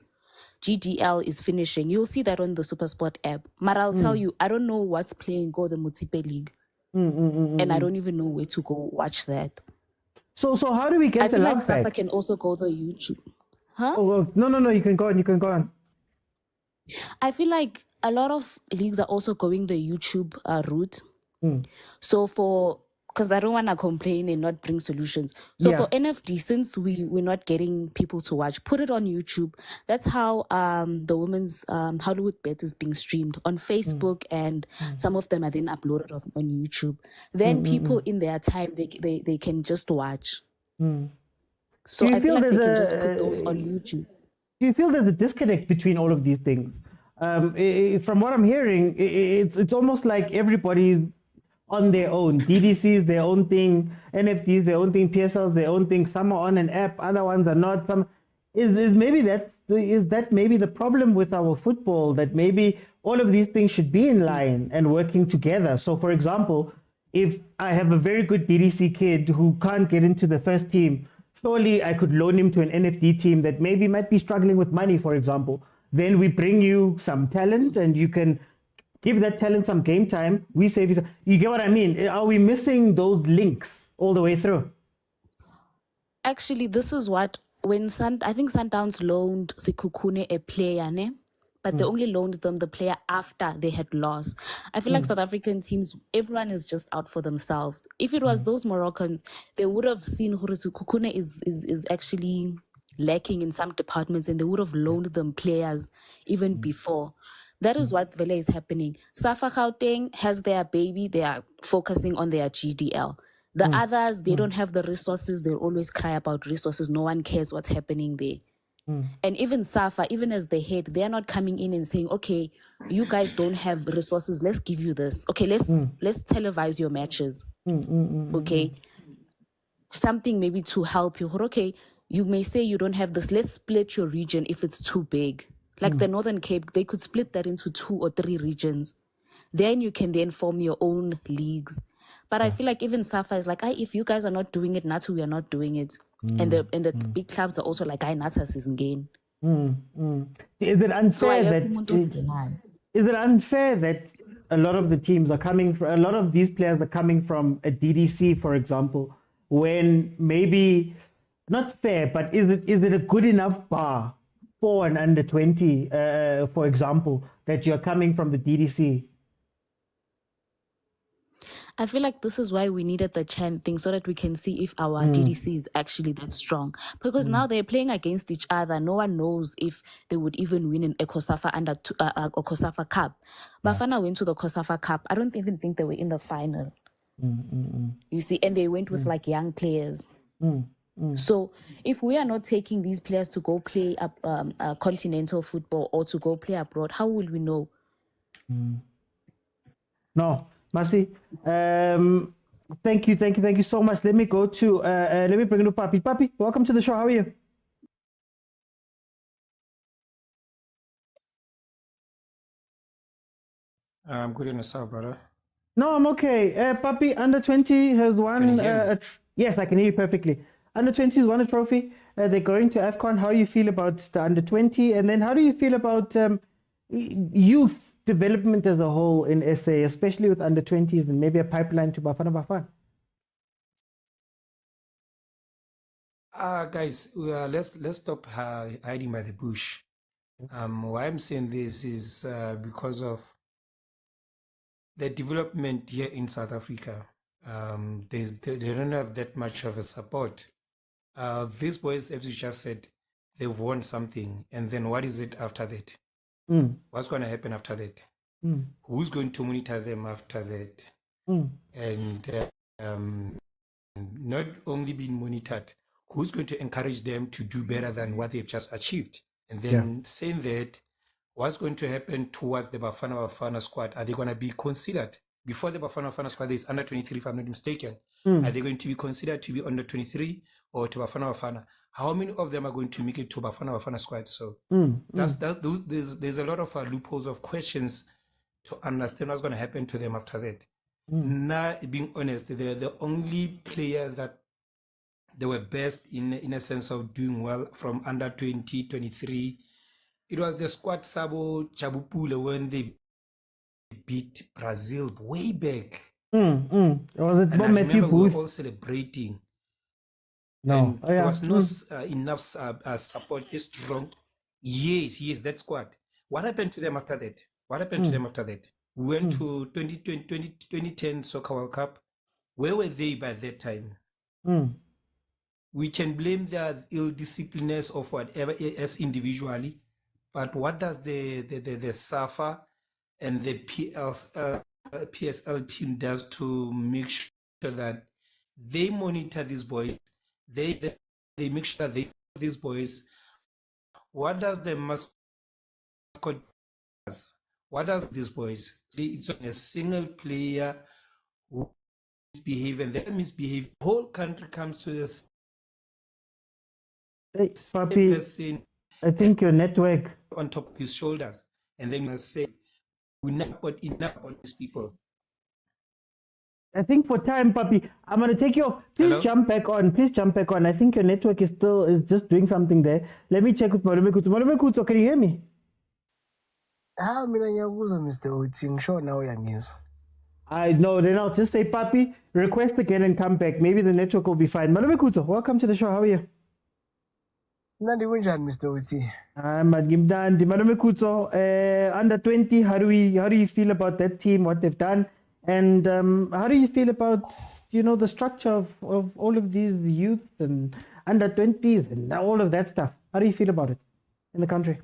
is finishing, you'll see that on the SuperSport app. But I'll tell you, I don't know what's playing Go the Motsepe League. And I don't even know where to go watch that. So how do we get I the feel love like Safa back? can also go the YouTube. Huh? No, you can go on. I feel like a lot of leagues are also going the YouTube route. So because I don't want to complain and not bring solutions. So for NFD, since we're not getting people to watch, put it on YouTube. That's how the women's Hollywood Bet is being streamed on Facebook, and some of them are then uploaded on YouTube. Then people in their time, they can just watch. So I feel like they can just put those on YouTube. Do you feel there's a disconnect between all of these things? From what I'm hearing, it's almost like everybody's on their own. DDC's their own thing, NFT's their own thing, PSL's their own thing. Some are on an app, other ones are not. Is that maybe the problem with our football, that maybe all of these things should be in line and working together? So, for example, if I have a very good DDC kid who can't get into the first team, surely I could loan him to an NFT team that maybe might be struggling with money, for example. Then we bring you some talent and you can give that talent some game time. We save you some. You get what I mean? Are we missing those links all the way through? Actually, this is what, when I think Sundowns loaned Sekhukhune a player, ne? But they only loaned them the player after they had lost. I feel like South African teams, everyone is just out for themselves. If it was those Moroccans, they would have seen Sekhukhune is actually lacking in some departments, and they would have loaned them players even before. That is what Vele is happening. Safa Gauteng has their baby, they are focusing on their GDL. The others, they don't have the resources, they always cry about resources, no one cares what's happening there. And even Safa, even as the head, they're not coming in and saying, okay, you guys don't have resources, let's give you this. Okay, let's televise your matches. Okay. Something maybe to help you. Okay, you may say you don't have this, let's split your region if it's too big. Like the Northern Cape, they could split that into 2 or 3 regions. Then you can then form your own leagues. But I feel like even Safa is like, if you guys are not doing it, Natu, we are not doing it. And the big clubs are also like, Natas is in gain. Is it unfair is it unfair that a lot of the teams are coming from, a lot of these players are coming from a DDC, for example, when maybe not fair, but is it a good enough bar for an under 20, for example, that you're coming from the DDC? I feel like this is why we needed the Chan thing, so that we can see if our DDC is actually that strong. Because now they're playing against each other. No one knows if they would even win an COSAFA COSAFA Cup. Bafana went to the COSAFA Cup. I don't even think they were in the final. You see, and they went with like young players. So if we are not taking these players to go play continental football or to go play abroad, how will we know? No, Masi, thank you so much. Let me go to let me bring in Papi. Papi, welcome to the show. How are you? I'm good in yourself, brother. No, I'm okay. Papi, under 20 has won. Can you hear me? Yes, I can hear you perfectly. Under 20 has won a trophy. They're going to AFCON. How do you feel about the under 20? And then how do you feel about youth development as a whole in SA, especially with under 20s and maybe a pipeline to Bafana? Guys, let's stop hiding by the bush. Why I'm saying this is because of the development here in South Africa. They don't have that much of a support These boys, as you just said, they've won something. And then what is it after that? What's going to happen after that? Who's going to monitor them after that? And not only being monitored, who's going to encourage them to do better than what they've just achieved? And then saying that, what's going to happen towards the Bafana squad? Are they going to be considered? Before the Bafana squad, there is under 23, if I'm not mistaken. Are they going to be considered to be under 23 or to Bafana? How many of them are going to make it to Bafana squad? So there's a lot of loopholes of questions to understand what's going to happen to them after that. Now, being honest, they're the only players that they were best in a sense of doing well from under 20, 23. It was the squad Sabo Chabupule when they beat Brazil way back. Was it And I Matthew remember we Booth? were all celebrating. No. And Oh, there yeah. was no enough support, strong. Yes, that squad. What happened to them after that? We went to 2010 Soccer World Cup. Where were they by that time? We can blame their ill disciplineness of whatever as individually, but what does the SAFA and the PSL team does to make sure that they monitor these boys? They make sure that these boys. What does the mascot does? What does these boys? It's on a single player who misbehave and they misbehave. The whole country comes to this Hey, Papi, person I think your network. on top of his shoulders, and then you say, "We never got enough on these people." I think for time, Papi, I'm gonna take you off. Please Hello? jump back on. I think your network is just doing something there. Let me check with Malume Kutu. Malume Kutu, can you hear me? Mina ngiyakuzwa Mr. Uthi ngisho nawe uyangizwa. I know. Then I'll just say, Papi, request again and come back. Maybe the network will be fine. Malume Kutu, welcome to the show. How are you? Nandi kunjani Mr. Uthi? I'm Gimdandi. Malume Kutu, under 20. How do you feel about that team? What they've done? And how do you feel about the structure of all of these youths and under 20s and all of that stuff? How do you feel about it in the country?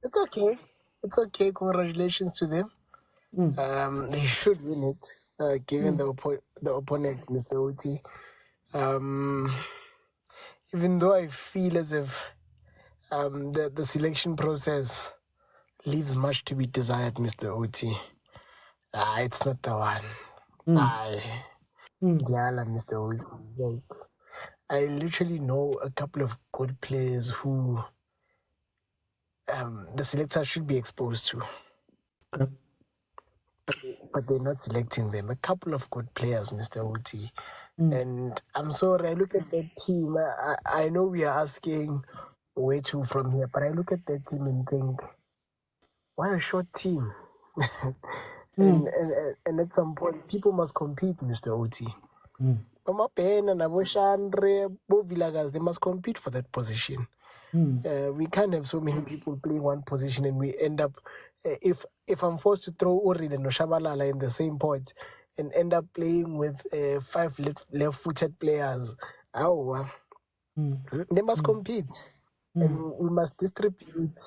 It's okay. Congratulations to them. They should win it, given the opponents, Mr. Uti. Even though I feel as if the selection process leaves much to be desired, Mr. Uti. It's not the one. Mr. Uti. I literally know a couple of good players who the selectors should be exposed to. Okay. But they're not selecting them. A couple of good players, Mr. Uti. And I'm sorry, I look at that team. I know we are asking where to from here, but I look at that team and think, what a short team. And at some point, people must compete, Mr. Uti. Mapena, Naboshandre, Vilakazi, they must compete for that position. We can't have so many people playing one position and we end up, if I'm forced to throw Orin and Noshabalala in the same point and end up playing with 5 left-footed players, they must compete. And we must distribute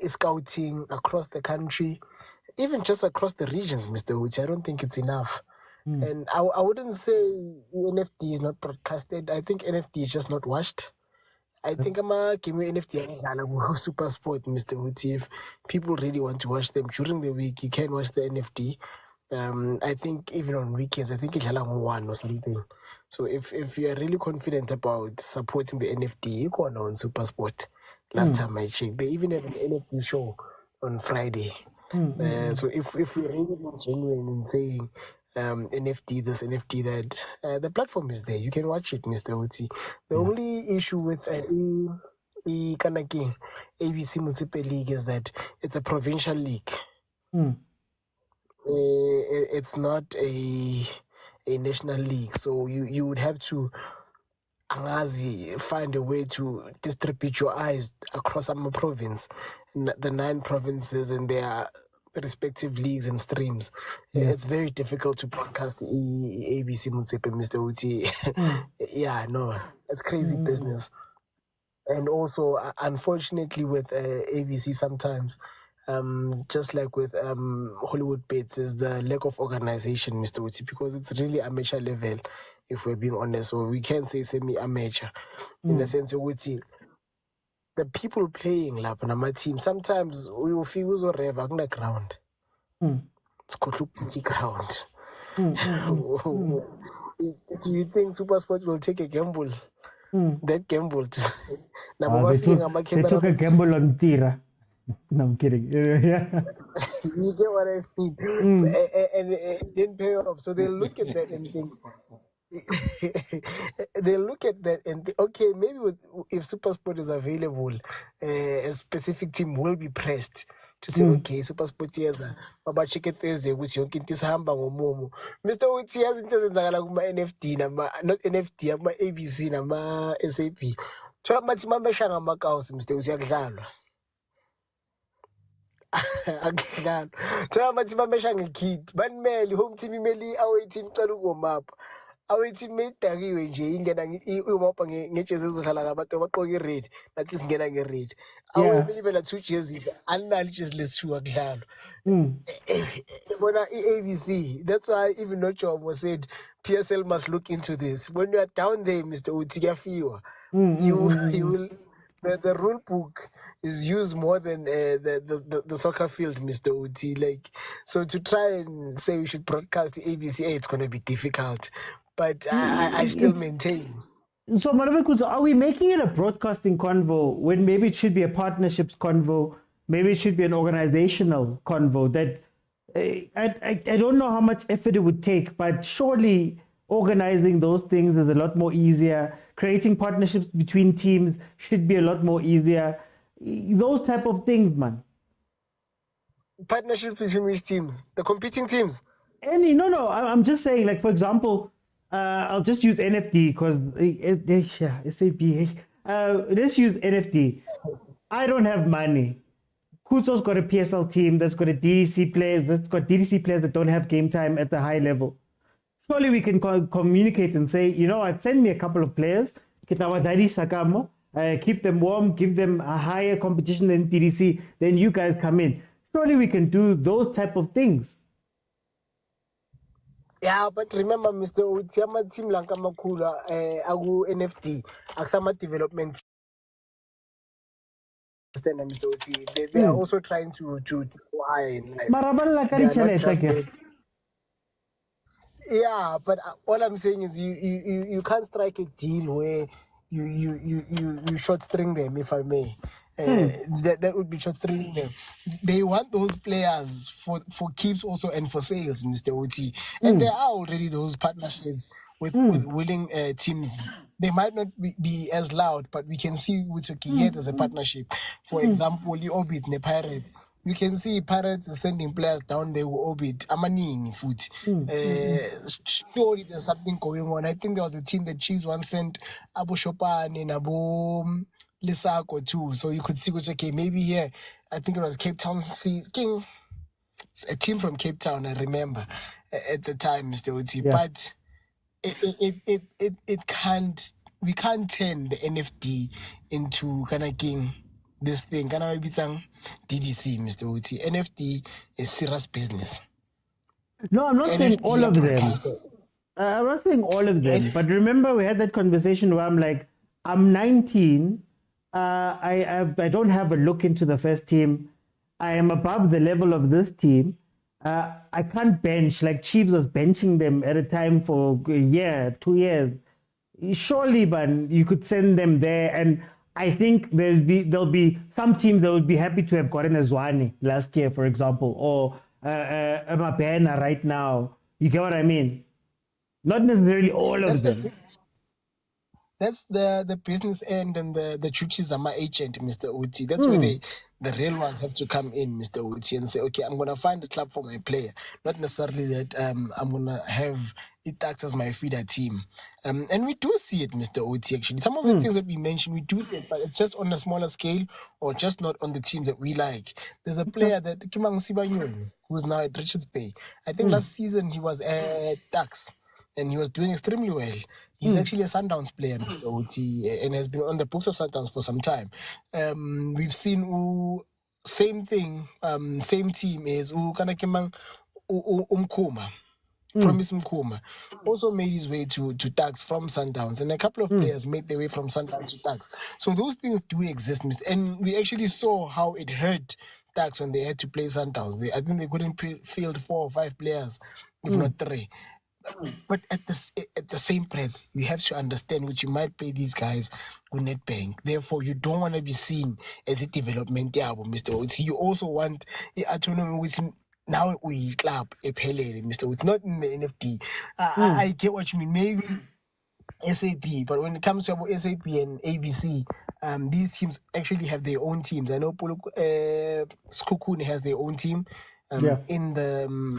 scouting across the country, even just across the regions, Mr. Uchi. I don't think it's enough. And I wouldn't say NFT is not broadcasted. I think NFT is just not watched. I think I'm a game NFT Super Sport, Mr. Uti. If people really want to watch them during the week, you can watch the NFT. I think even on weekends, I think it's one or something. So if you are really confident about supporting the NFT, you go on Super Sport. Last time I checked, they even have an NFT show on Friday. So if we're really genuine in saying NFT this, NFT that, the platform is there. You can watch it, Mr. Uti. The only issue with ABC Motsepe League is that it's a provincial league. It's not a national league. So you would have to find a way to distribute your eyes across our province, the 9 provinces, and there are respective leagues and streams. It's very difficult to broadcast ABC Motsepe, Mr. Uti. Yeah, no, it's crazy business. And also, unfortunately, with ABC sometimes, just like with Hollywood Bets, is the lack of organization, Mr. Uti, because it's really amateur level, if we're being honest. So we can't say semi-amateur, in the sense of Uti. The people playing lap on my team, sometimes we will feel so rev on the ground. It's called ground. Do you think Supersport will take a gamble? That gamble to they took a gamble on Tira. No, I'm kidding. Yeah. You get what I mean? And it didn't pay off. So they look at that and think, they look at that and think, okay, maybe if SuperSport is available, a specific team will be pressed to say, okay, SuperSport yes, Baba check it Thursday, which you can hamba ngomumo. Mr. Uti has intenzakala kuma NFT not NFT, ama ABC nama SAP. Thola mathi mamesha ngamakhouse Mr. Uti yakudlalwa. Akudlalwa. Thola mathi mamesha ngekit. Banimeli home team imeli away team cala ukomapha. Away team medakiwe nje ingena umapha ngejezi ezohlala ngabantu abaqoka ired nathi singena ngered. Away believe la two jerseys anali jezi lesi2 akudlalwa. Bona ABC, that's why even Nochomo said PSL must look into this. When you are down there, Mr. Uti Gafiwa, you will the rule book is used more than the soccer field, Mr. Uti. Like, so to try and say we should broadcast the ABC, it's going to be difficult. But I still maintain. So, Maravikuzo, are we making it a broadcasting convo when maybe it should be a partnerships convo? Maybe it should be an organizational convo that I don't know how much effort it would take, but surely organizing those things is a lot more easier. Creating partnerships between teams should be a lot more easier. Those type of things, man. Partnerships between which teams? The competing teams? No. I'm just saying, like, for example, I'll just use NFT because SAP. Let's use NFT. I don't have money. Kuto's got a PSL team that's got a DDC players, that don't have game time at the high level. Surely we can communicate and say, you know what, send me a couple of players, keep them warm, give them a higher competition than DDC, then you guys come in. Surely we can do those type of things. Yeah, but remember, Mr. Utiama team Lanka Makula, Agu NFT, Aksama development. Mr. Uti. They are also trying to go high in life. Yeah, but all I'm saying is you can't strike a deal where you short string them, if I may. That would be short stringing them. They want those players for keeps also and for sales, Mr. Uti. And there are already those partnerships with willing teams. They might not be as loud, but we can see which here there's a partnership. For example, the Orbit and the Pirates. You can see Pirates is sending players down there with Orbit. Amaning foot. Surely there's something going on. I think there was a team that Chiefs once sent Abu Shopan and Abu Lisako too. So you could see which maybe here. I think it was Cape Town King. A team from Cape Town, I remember at the time, Mr. Uti. Yeah. But it can't, we can't turn the NFT into kind of king this thing. Kind of maybe some DDC, Mr. Uti. NFT is serious business. No, I'm not NFT saying all of them. I'm not saying all of them. But remember, we had that conversation where I'm like, I'm 19. I don't have a look into the first team. I am above the level of this team. I can't bench like Chiefs was benching them at a time for a year, 2 years. Surely, man, you could send them there, and I think there'll be some teams that would be happy to have gotten a Tshwane last year, for example, or a Mabena right now. You get what I mean? Not necessarily all of them. that's the business end, and the Chuchis are my agent, Mr. Uti. That's where the real ones have to come in, Mr. Uti, and say, okay, I'm gonna find a club for my player, not necessarily that I'm gonna have it act as my feeder team. And we do see it, Mr. Uti. Actually, some of the things that we mentioned, we do see it, but it's just on a smaller scale, or just not on the teams that we like. There's a player that Kimang Sibanyo, who's now at Richards Bay. I think last season he was at Dax, and he was doing extremely well. He's actually a Sundowns player, Mr. Oti, and has been on the books of Sundowns for some time. We've seen same thing, same team is Kanakimang Umkuma. Promise Mkuma also made his way to Tax from Sundowns, and a couple of players made their way from Sundowns to Tax. So those things do exist, Mr. And we actually saw how it hurt Tax when they had to play Sundowns. I think they couldn't field 4 or 5 players, if not 3. But at the same breath, you have to understand which you might pay these guys with Nedbank. Therefore, you don't want to be seen as a development album, Mr. Oates. You also want autonomy with him. Now we club a Pele, Mr. Oates, not in the NFT. I get what you mean. Maybe SAP, but when it comes to about SAP and ABC, these teams actually have their own teams. I know Skukuni has their own team in the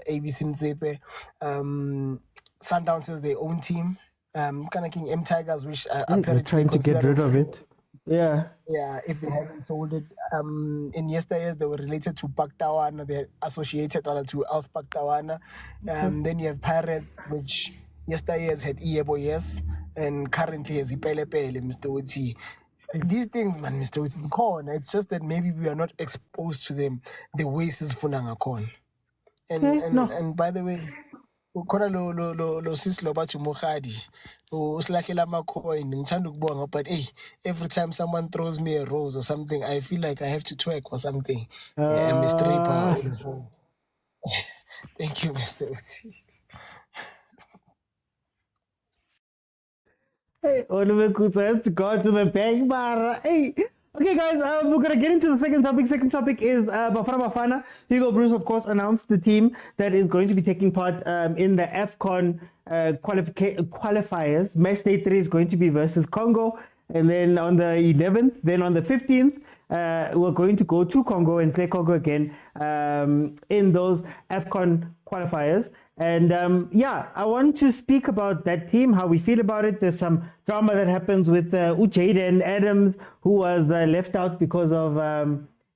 ABC Motsepe. Sundowns has their own team. King M Tigers, which they're trying to get rid of it. Yeah, if they haven't sold it. In yesteryears, they were related to Paktawana. They're associated to Els Paktawana. Then you have Pirates, which yesteryears had Iebo, yes, and currently has Ipele Pele, Mr. Uti. These things, man, Mr. Uti, is gone. It's just that maybe we are not exposed to them the way Sisfunanga con. And by the way, khona lo sis lo bathi Mohadi usilahlela ama coin ngithanda ukubonga, but every time someone throws me a rose or something, I feel like I have to twerk or something. I'm a stripper. Thank you, Mr. Uti. Hey, Oliver Kutsa has to go to the bank bar. Hey. Okay, guys, we're going to get into the second topic. Second topic is Bafana. Hugo Bruce, of course, announced the team that is going to be taking part in the AFCON qualifiers. Match day 3 is going to be versus Congo. And then on the 11th, then on the 15th, we're going to go to Congo and play Congo again in those AFCON qualifiers. And I want to speak about that team, how we feel about it. There's some drama that happens with Jordaan Adams, who was left out because of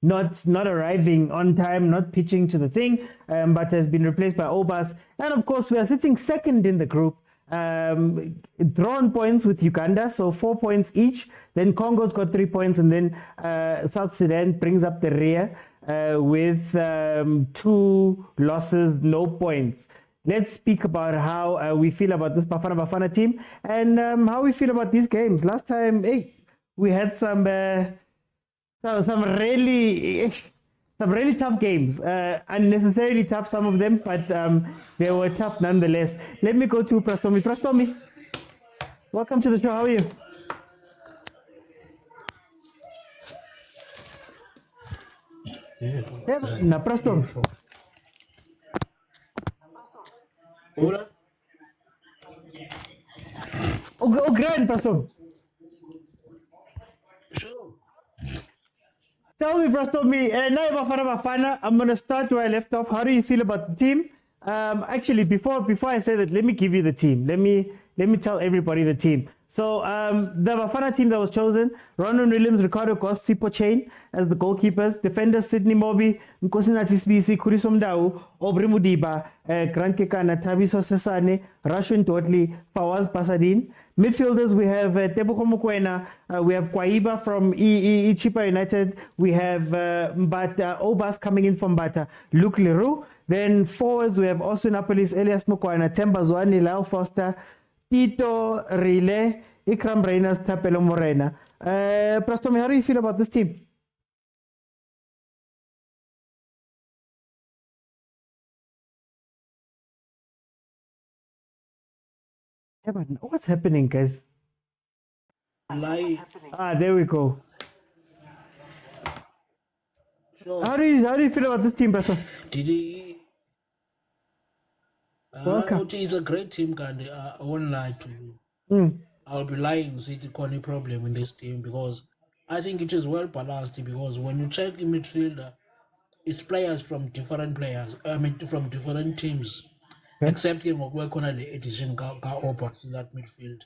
not arriving on time, not pitching to the thing, but has been replaced by Obas. And of course, we are sitting second in the group, drawn points with Uganda, so 4 points each. Then Congo's got 3 points, and then South Sudan brings up the rear with 2 losses, no points. Let's speak about how we feel about this Bafana team and how we feel about these games. Last time, we had some really tough games, unnecessarily tough, some of them, but they were tough nonetheless. Let me go to Prastomi. Prastomi, welcome to the show. How are you? Na Prastomi. Hola. Oh, grand, Prastomi. Sure. Tell me, Prastomi, now Bafana, I'm going to start where I left off. How do you feel about the team? Actually, before I say that, let me give you the team. Let me tell everybody the team. So the Bafana team that was chosen: Ronan Williams, Ricardo Goss, Sipo Chain as the goalkeepers. Defenders: Sydney Mobi, Nkosinathi Sibisi, Kuriso Mdau, Obri Mudiba, Grant Kekana, Thabiso Sesane, Rashwin Totli, Fawaz Pasadine. Midfielders: we have Tebogo Mokwena, we have Kwaiba from Chipa United, we have Obas coming in from Bata, Luke Leroux. Then forwards: we have Oswin Apolis, Elias Mokwana, Temba Zwane, Lyle Foster, Tito Rile, Ikram Reyners, Tapelo Morena. Prastomi, how do you feel about this team? Yeah, but what's happening, guys? There we go. Sure. How do you feel about this team, Prastomi? Did he? Welcome. Oti is a great team, Kandi. I won't lie to you. I'll be lying to say it's a problem in this team because I think it is well balanced because when you check in midfielder, it's players from different players. I mean, from different teams, except in Mokwena the edition opens in that midfield.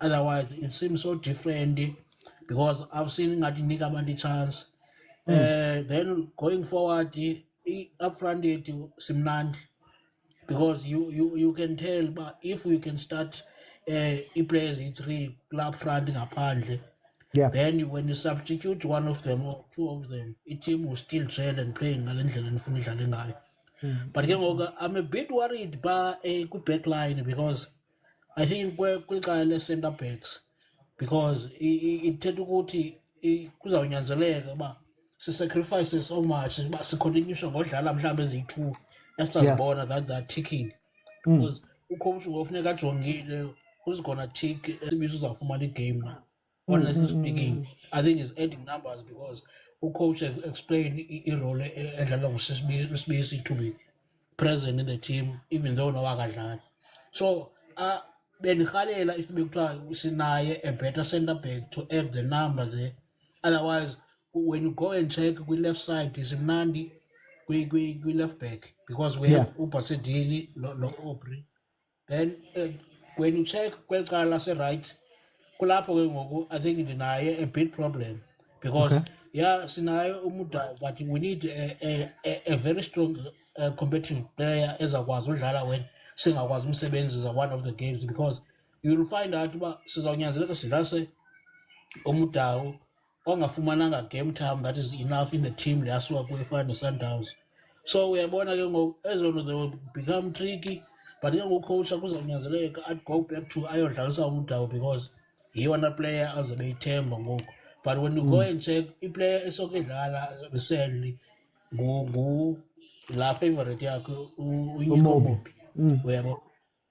Otherwise, it seems so different because I've seen Ngati Nika chance. Then going forward, up front, Simnand because you can tell, but if we can start players three club front ngaphandle, then when you substitute one of them or two of them, a team will still trail and play ngale ndlela nifuna idlale ngayo. But ke ngoku I'm a bit worried by a good back line because I think kwicala le-centre backs because ithetha ukuthi kuzawunyanzeleka uba si-sacrifice so much uba sicontinuesha ngodlala mhlawumbi eziyi-two esizazibona that they're ticking because ucoach ngofuneka ajongile who's gonna tick sibizo uzawufumana igame now. Honestly speaking, I think it's adding numbers because ucoach explained i-role edlalwa ngusibisi to be present in the team even though nowakadlali. So bendihalela if bekuthiwa sinaye a better centre back to add the number there. Otherwise, when you go and check kwi-left side is mnandi kwi-left back because we have uBasedini no-Aubrey. Then when you check kweli cala lase-right kulapho ke ngoku I think ndinaye a big problem because sinaye uMotaung but we need a very strong competitive player ezakwazi udlala when singakwazi umsebenzisa one of the games because you will find out uba sizawunyanzeleka sidlase uMotaung ongafumananga game time that is enough in the team leyasuka kuyo efana ne-Sundowns. So uyabona ke ngoku ezo they will become tricky but ke ngoku coach kuzawunyanzeleka I'd go back to ayodlalisa uMotaung because yiyona player azobe ithemba ngoku. But when you go and check iplayer esokedlala recently la favorite yakhe uYumobi uyabo.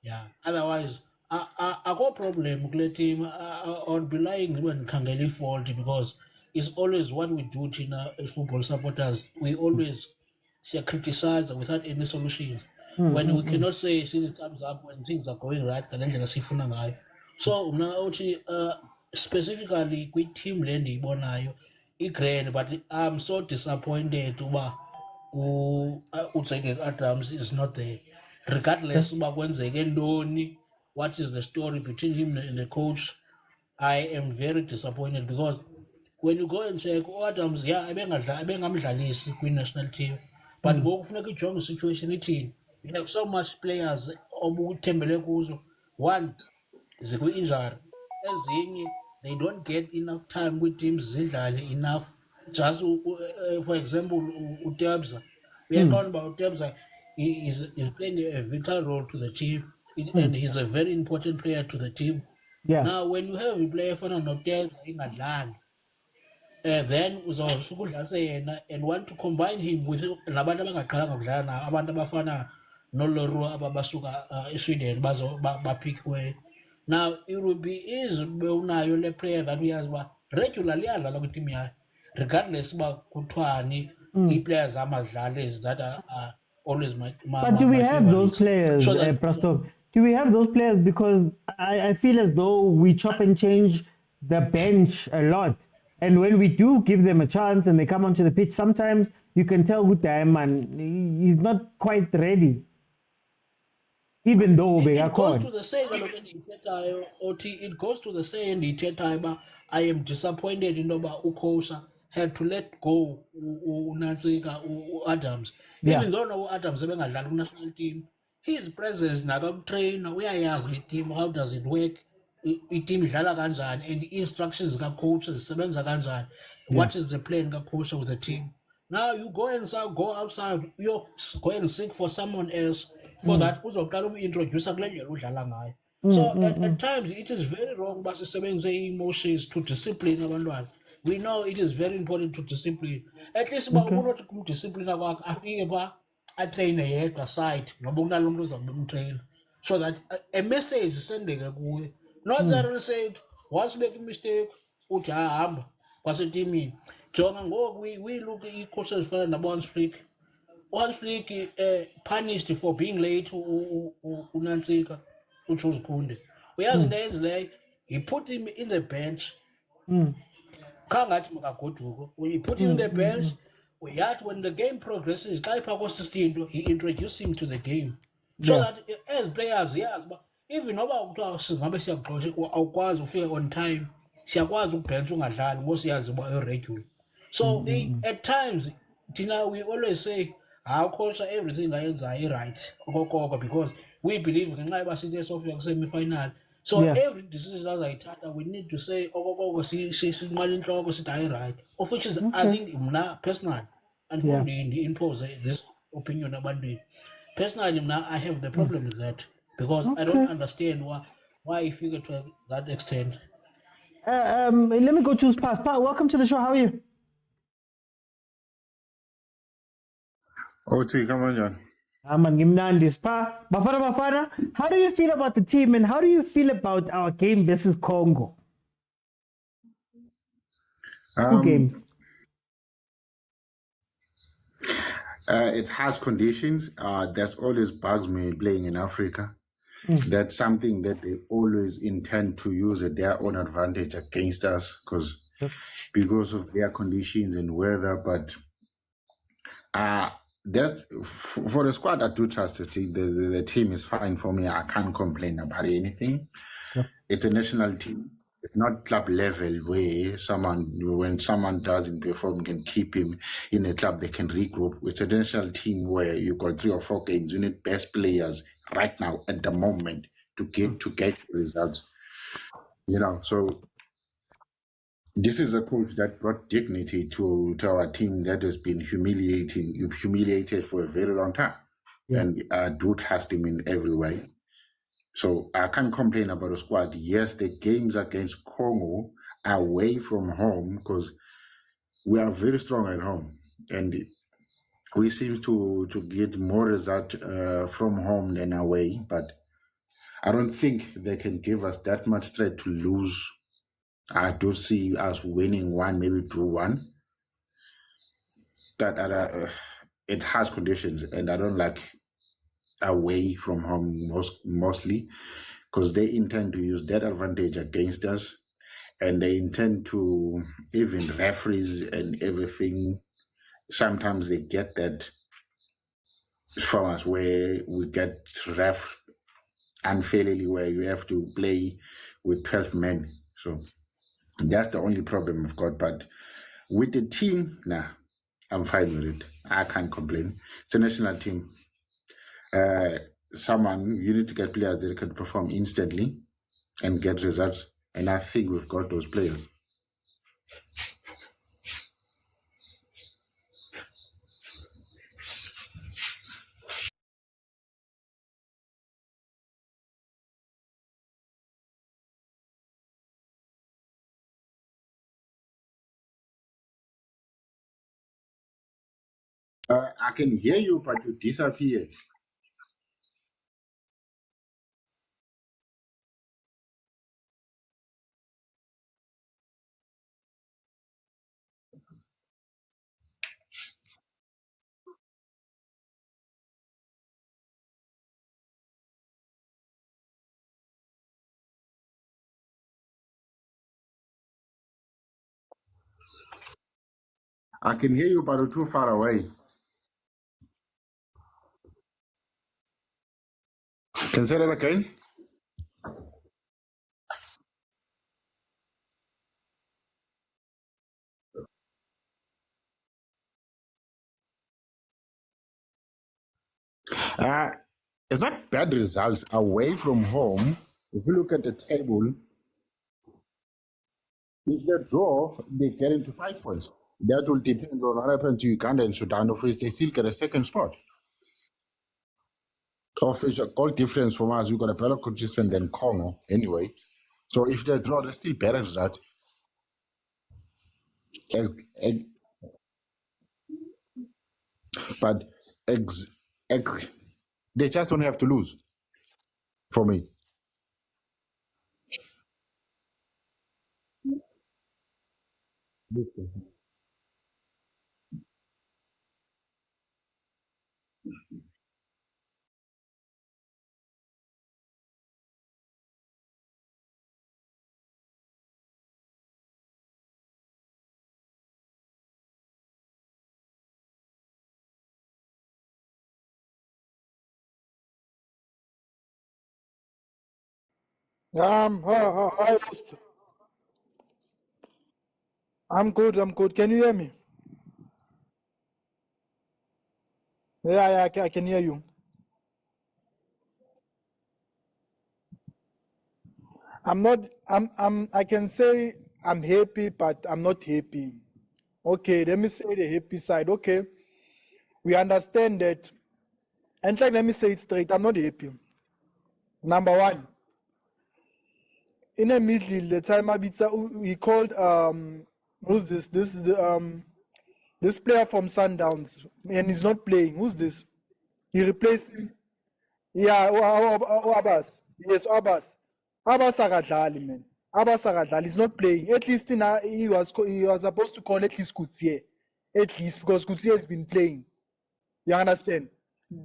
Yeah, otherwise akho problem kule team. I would be lying when ndikhangela i-fault because it's always what we do thina as football supporters. We always criticize without any solutions. When we cannot say see the thumbs up when things are going right ngale ndlela sifuna ngayo. So mna uthi specifically kwi-team le ndiyibonayo i-grand but I'm so disappointed uba uJaden Adams is not there regardless uba kwenzeke ntoni. What is the story between him and the coach? I am very disappointed because when you go and check Adams ebengamdlalisi kwi-national team but ngoku kufuneka ijonge i-situation ithini. You have so much players obuthembele kuzo. One zikwi-injury, ezinye they don't get enough time kwi-teams zidlale enough. Just for example uTebza, uyaqonda uba uTebza is playing a vital role to the team and he's a very important player to the team. Now when you have a player efana noTebza ingadlali then uzawusuke udlalise yena and want to combine him with nabantu abangaqalanga kudlala na abantu abafana nolorua ababasuka eSweden baphikiweyo. Now it will be easy unayo le player that uyazi uba regularly iyadlala kwi-team yayo regardless uba kuthiwani ii-players amadlala that are always But do we have those players, Prasto? Do we have those players? Because I feel as though we chop and change the bench a lot. And when we do give them a chance and they come onto the pitch, sometimes you can tell good time and he's not quite ready. Even though they are called. It goes to the saying, I am disappointed in Ukosa had to let go Adams. Even though no Adams is a national team, his presence now train, we are the team, how does it work? Team and the instructions coaches, what is the plan coach with the team? Now you go and go outside, you go and seek for someone else for that introduce so at times it is very wrong but emotions to discipline. We know it is very important to discipline. At least about discipline I train a side so that a message is sending not that said once making mistake was a team. We look at coaches for the one streak. One streak punished for being late unansika uCharles Kunde. uyazi into ayenzileyo, he put him in the bench. Khangathi makagoduko, he put him in the bench. Yet when the game progresses, he introduced him to the game. So that as players, yes, but even about singabe siyagqosha awukwazi ufika on time, siyakwazi ukubhentsha ungadlali ngoba siyazi uba regular. So at times, we always say, our coach everything ayenzayo right because we believe ngenxa yoba sine sofika kwi-semi-final. So every decision azayithatha, we need to say sinqala intloko sithi ayi-right, of which is I think mna personally, and for impose this opinion ebantwini. Personally, mna I have the problem with that because I don't understand why he figured to that extent. Let me go choose Pat. Pat, welcome to the show. How are you? OT, come on, John. Man, Gimnandi Spa. Bafana, how do you feel about the team and how do you feel about our game versus Congo? 2 games. It has conditions. That's always bugs me playing in Africa. That's something that they always intend to use at their own advantage against us because of their conditions and weather. But that's for the squad. I do trust the team. The team is fine for me. I can't complain about anything. It's a national team. It's not club level where when someone doesn't perform, can keep him in a club. They can regroup. It's a national team where you got 3 or 4 games. You need best players right now at the moment to get results. So this is a coach that brought dignity to our team that has been humiliated for a very long time. And I do trust him in every way. So I can't complain about the squad. Yes, the games against Congo away from home, because we are very strong at home. And we seem to get more result from home than away. But I don't think they can give us that much threat to lose. I do see us winning 1, maybe 2-1. That it has conditions, and I don't like away from home mostly because they intend to use that advantage against us, and they intend to, even referees and everything, sometimes they get that from us where we get ref unfairly, where you have to play with 12 men. So that's the only problem I've got. But with the team, I'm fine with it. I can't complain. It's a national team. You need to get players that can perform instantly and get results. And I think we've got those players. I can hear you, but you disappeared. I can hear you, but you're too far away. Can you say that again? It's not bad results away from home. If you look at the table, if they draw, they get into 5 points. That will depend on what happens to Uganda and Sudan. Of which they still get a second spot. Of which a goal difference from us, we've got a better consistent than Congo anyway. So if they draw, they're still better than that. But they just don't have to lose for me. Hi, host. I'm good. I'm good. Can you hear me? Yeah, I can hear you. I'm not. I can say I'm happy, but I'm not happy. Okay, let me say the happy side. Okay, we understand that. In fact, let me say it straight. I'm not happy. Number one, in the middle, the time we called who's this? This is the this player from Sundowns, and he's not playing. Who's this? He replaced him. Yeah, Abbas. Yes, Abbas. Abbas akadlali, man. Abbas akadlali. He's not playing. At least he was supposed to call at least Coutier. At least because Coutier has been playing. You understand?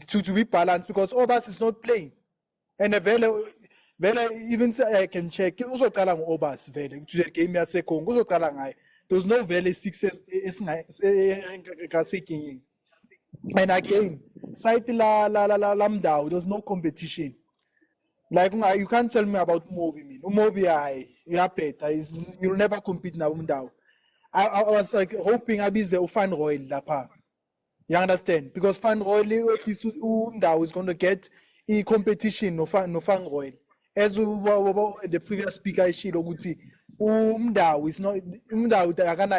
To be balanced because Abbas is not playing. And vele even I can check. Uzoqala ngo-Abbas vele to the game yaseCongo. Uzoqala ngaye. There's no vele success esingasekinye. And again, site la Mdao, there's no competition. Like you can't tell me about Mobi, man. Mobi, you'll never compete now. I was like hoping Abize will find Royal Lapa. You understand? Because Fan Royal at least Mdao is going to get a competition no Fan Royal. As the previous speaker Shiloguti, Mdao is not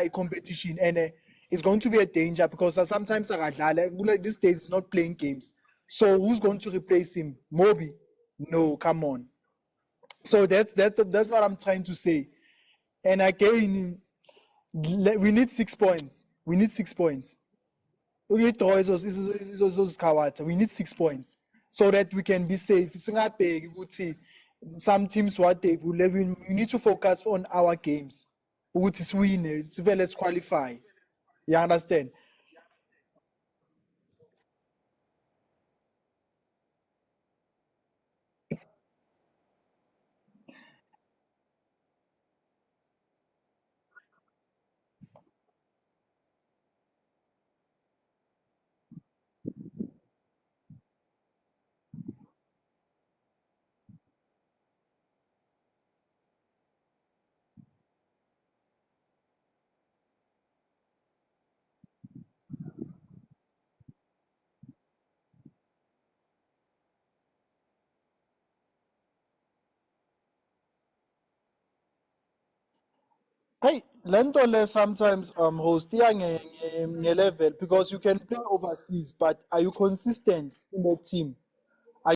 a competition and it's going to be a danger because sometimes like these days is not playing games. So who's going to replace him? Mobi? No, come on. So that's what I'm trying to say. And again, we need 6 points. We need 6 points. We need 6 points so that we can be safe. Some teams what they will we need to focus on our games. Which is win, it's well as qualify. You understand? Hey, Lentole sometimes host level because you can play overseas, but are you consistent in the team?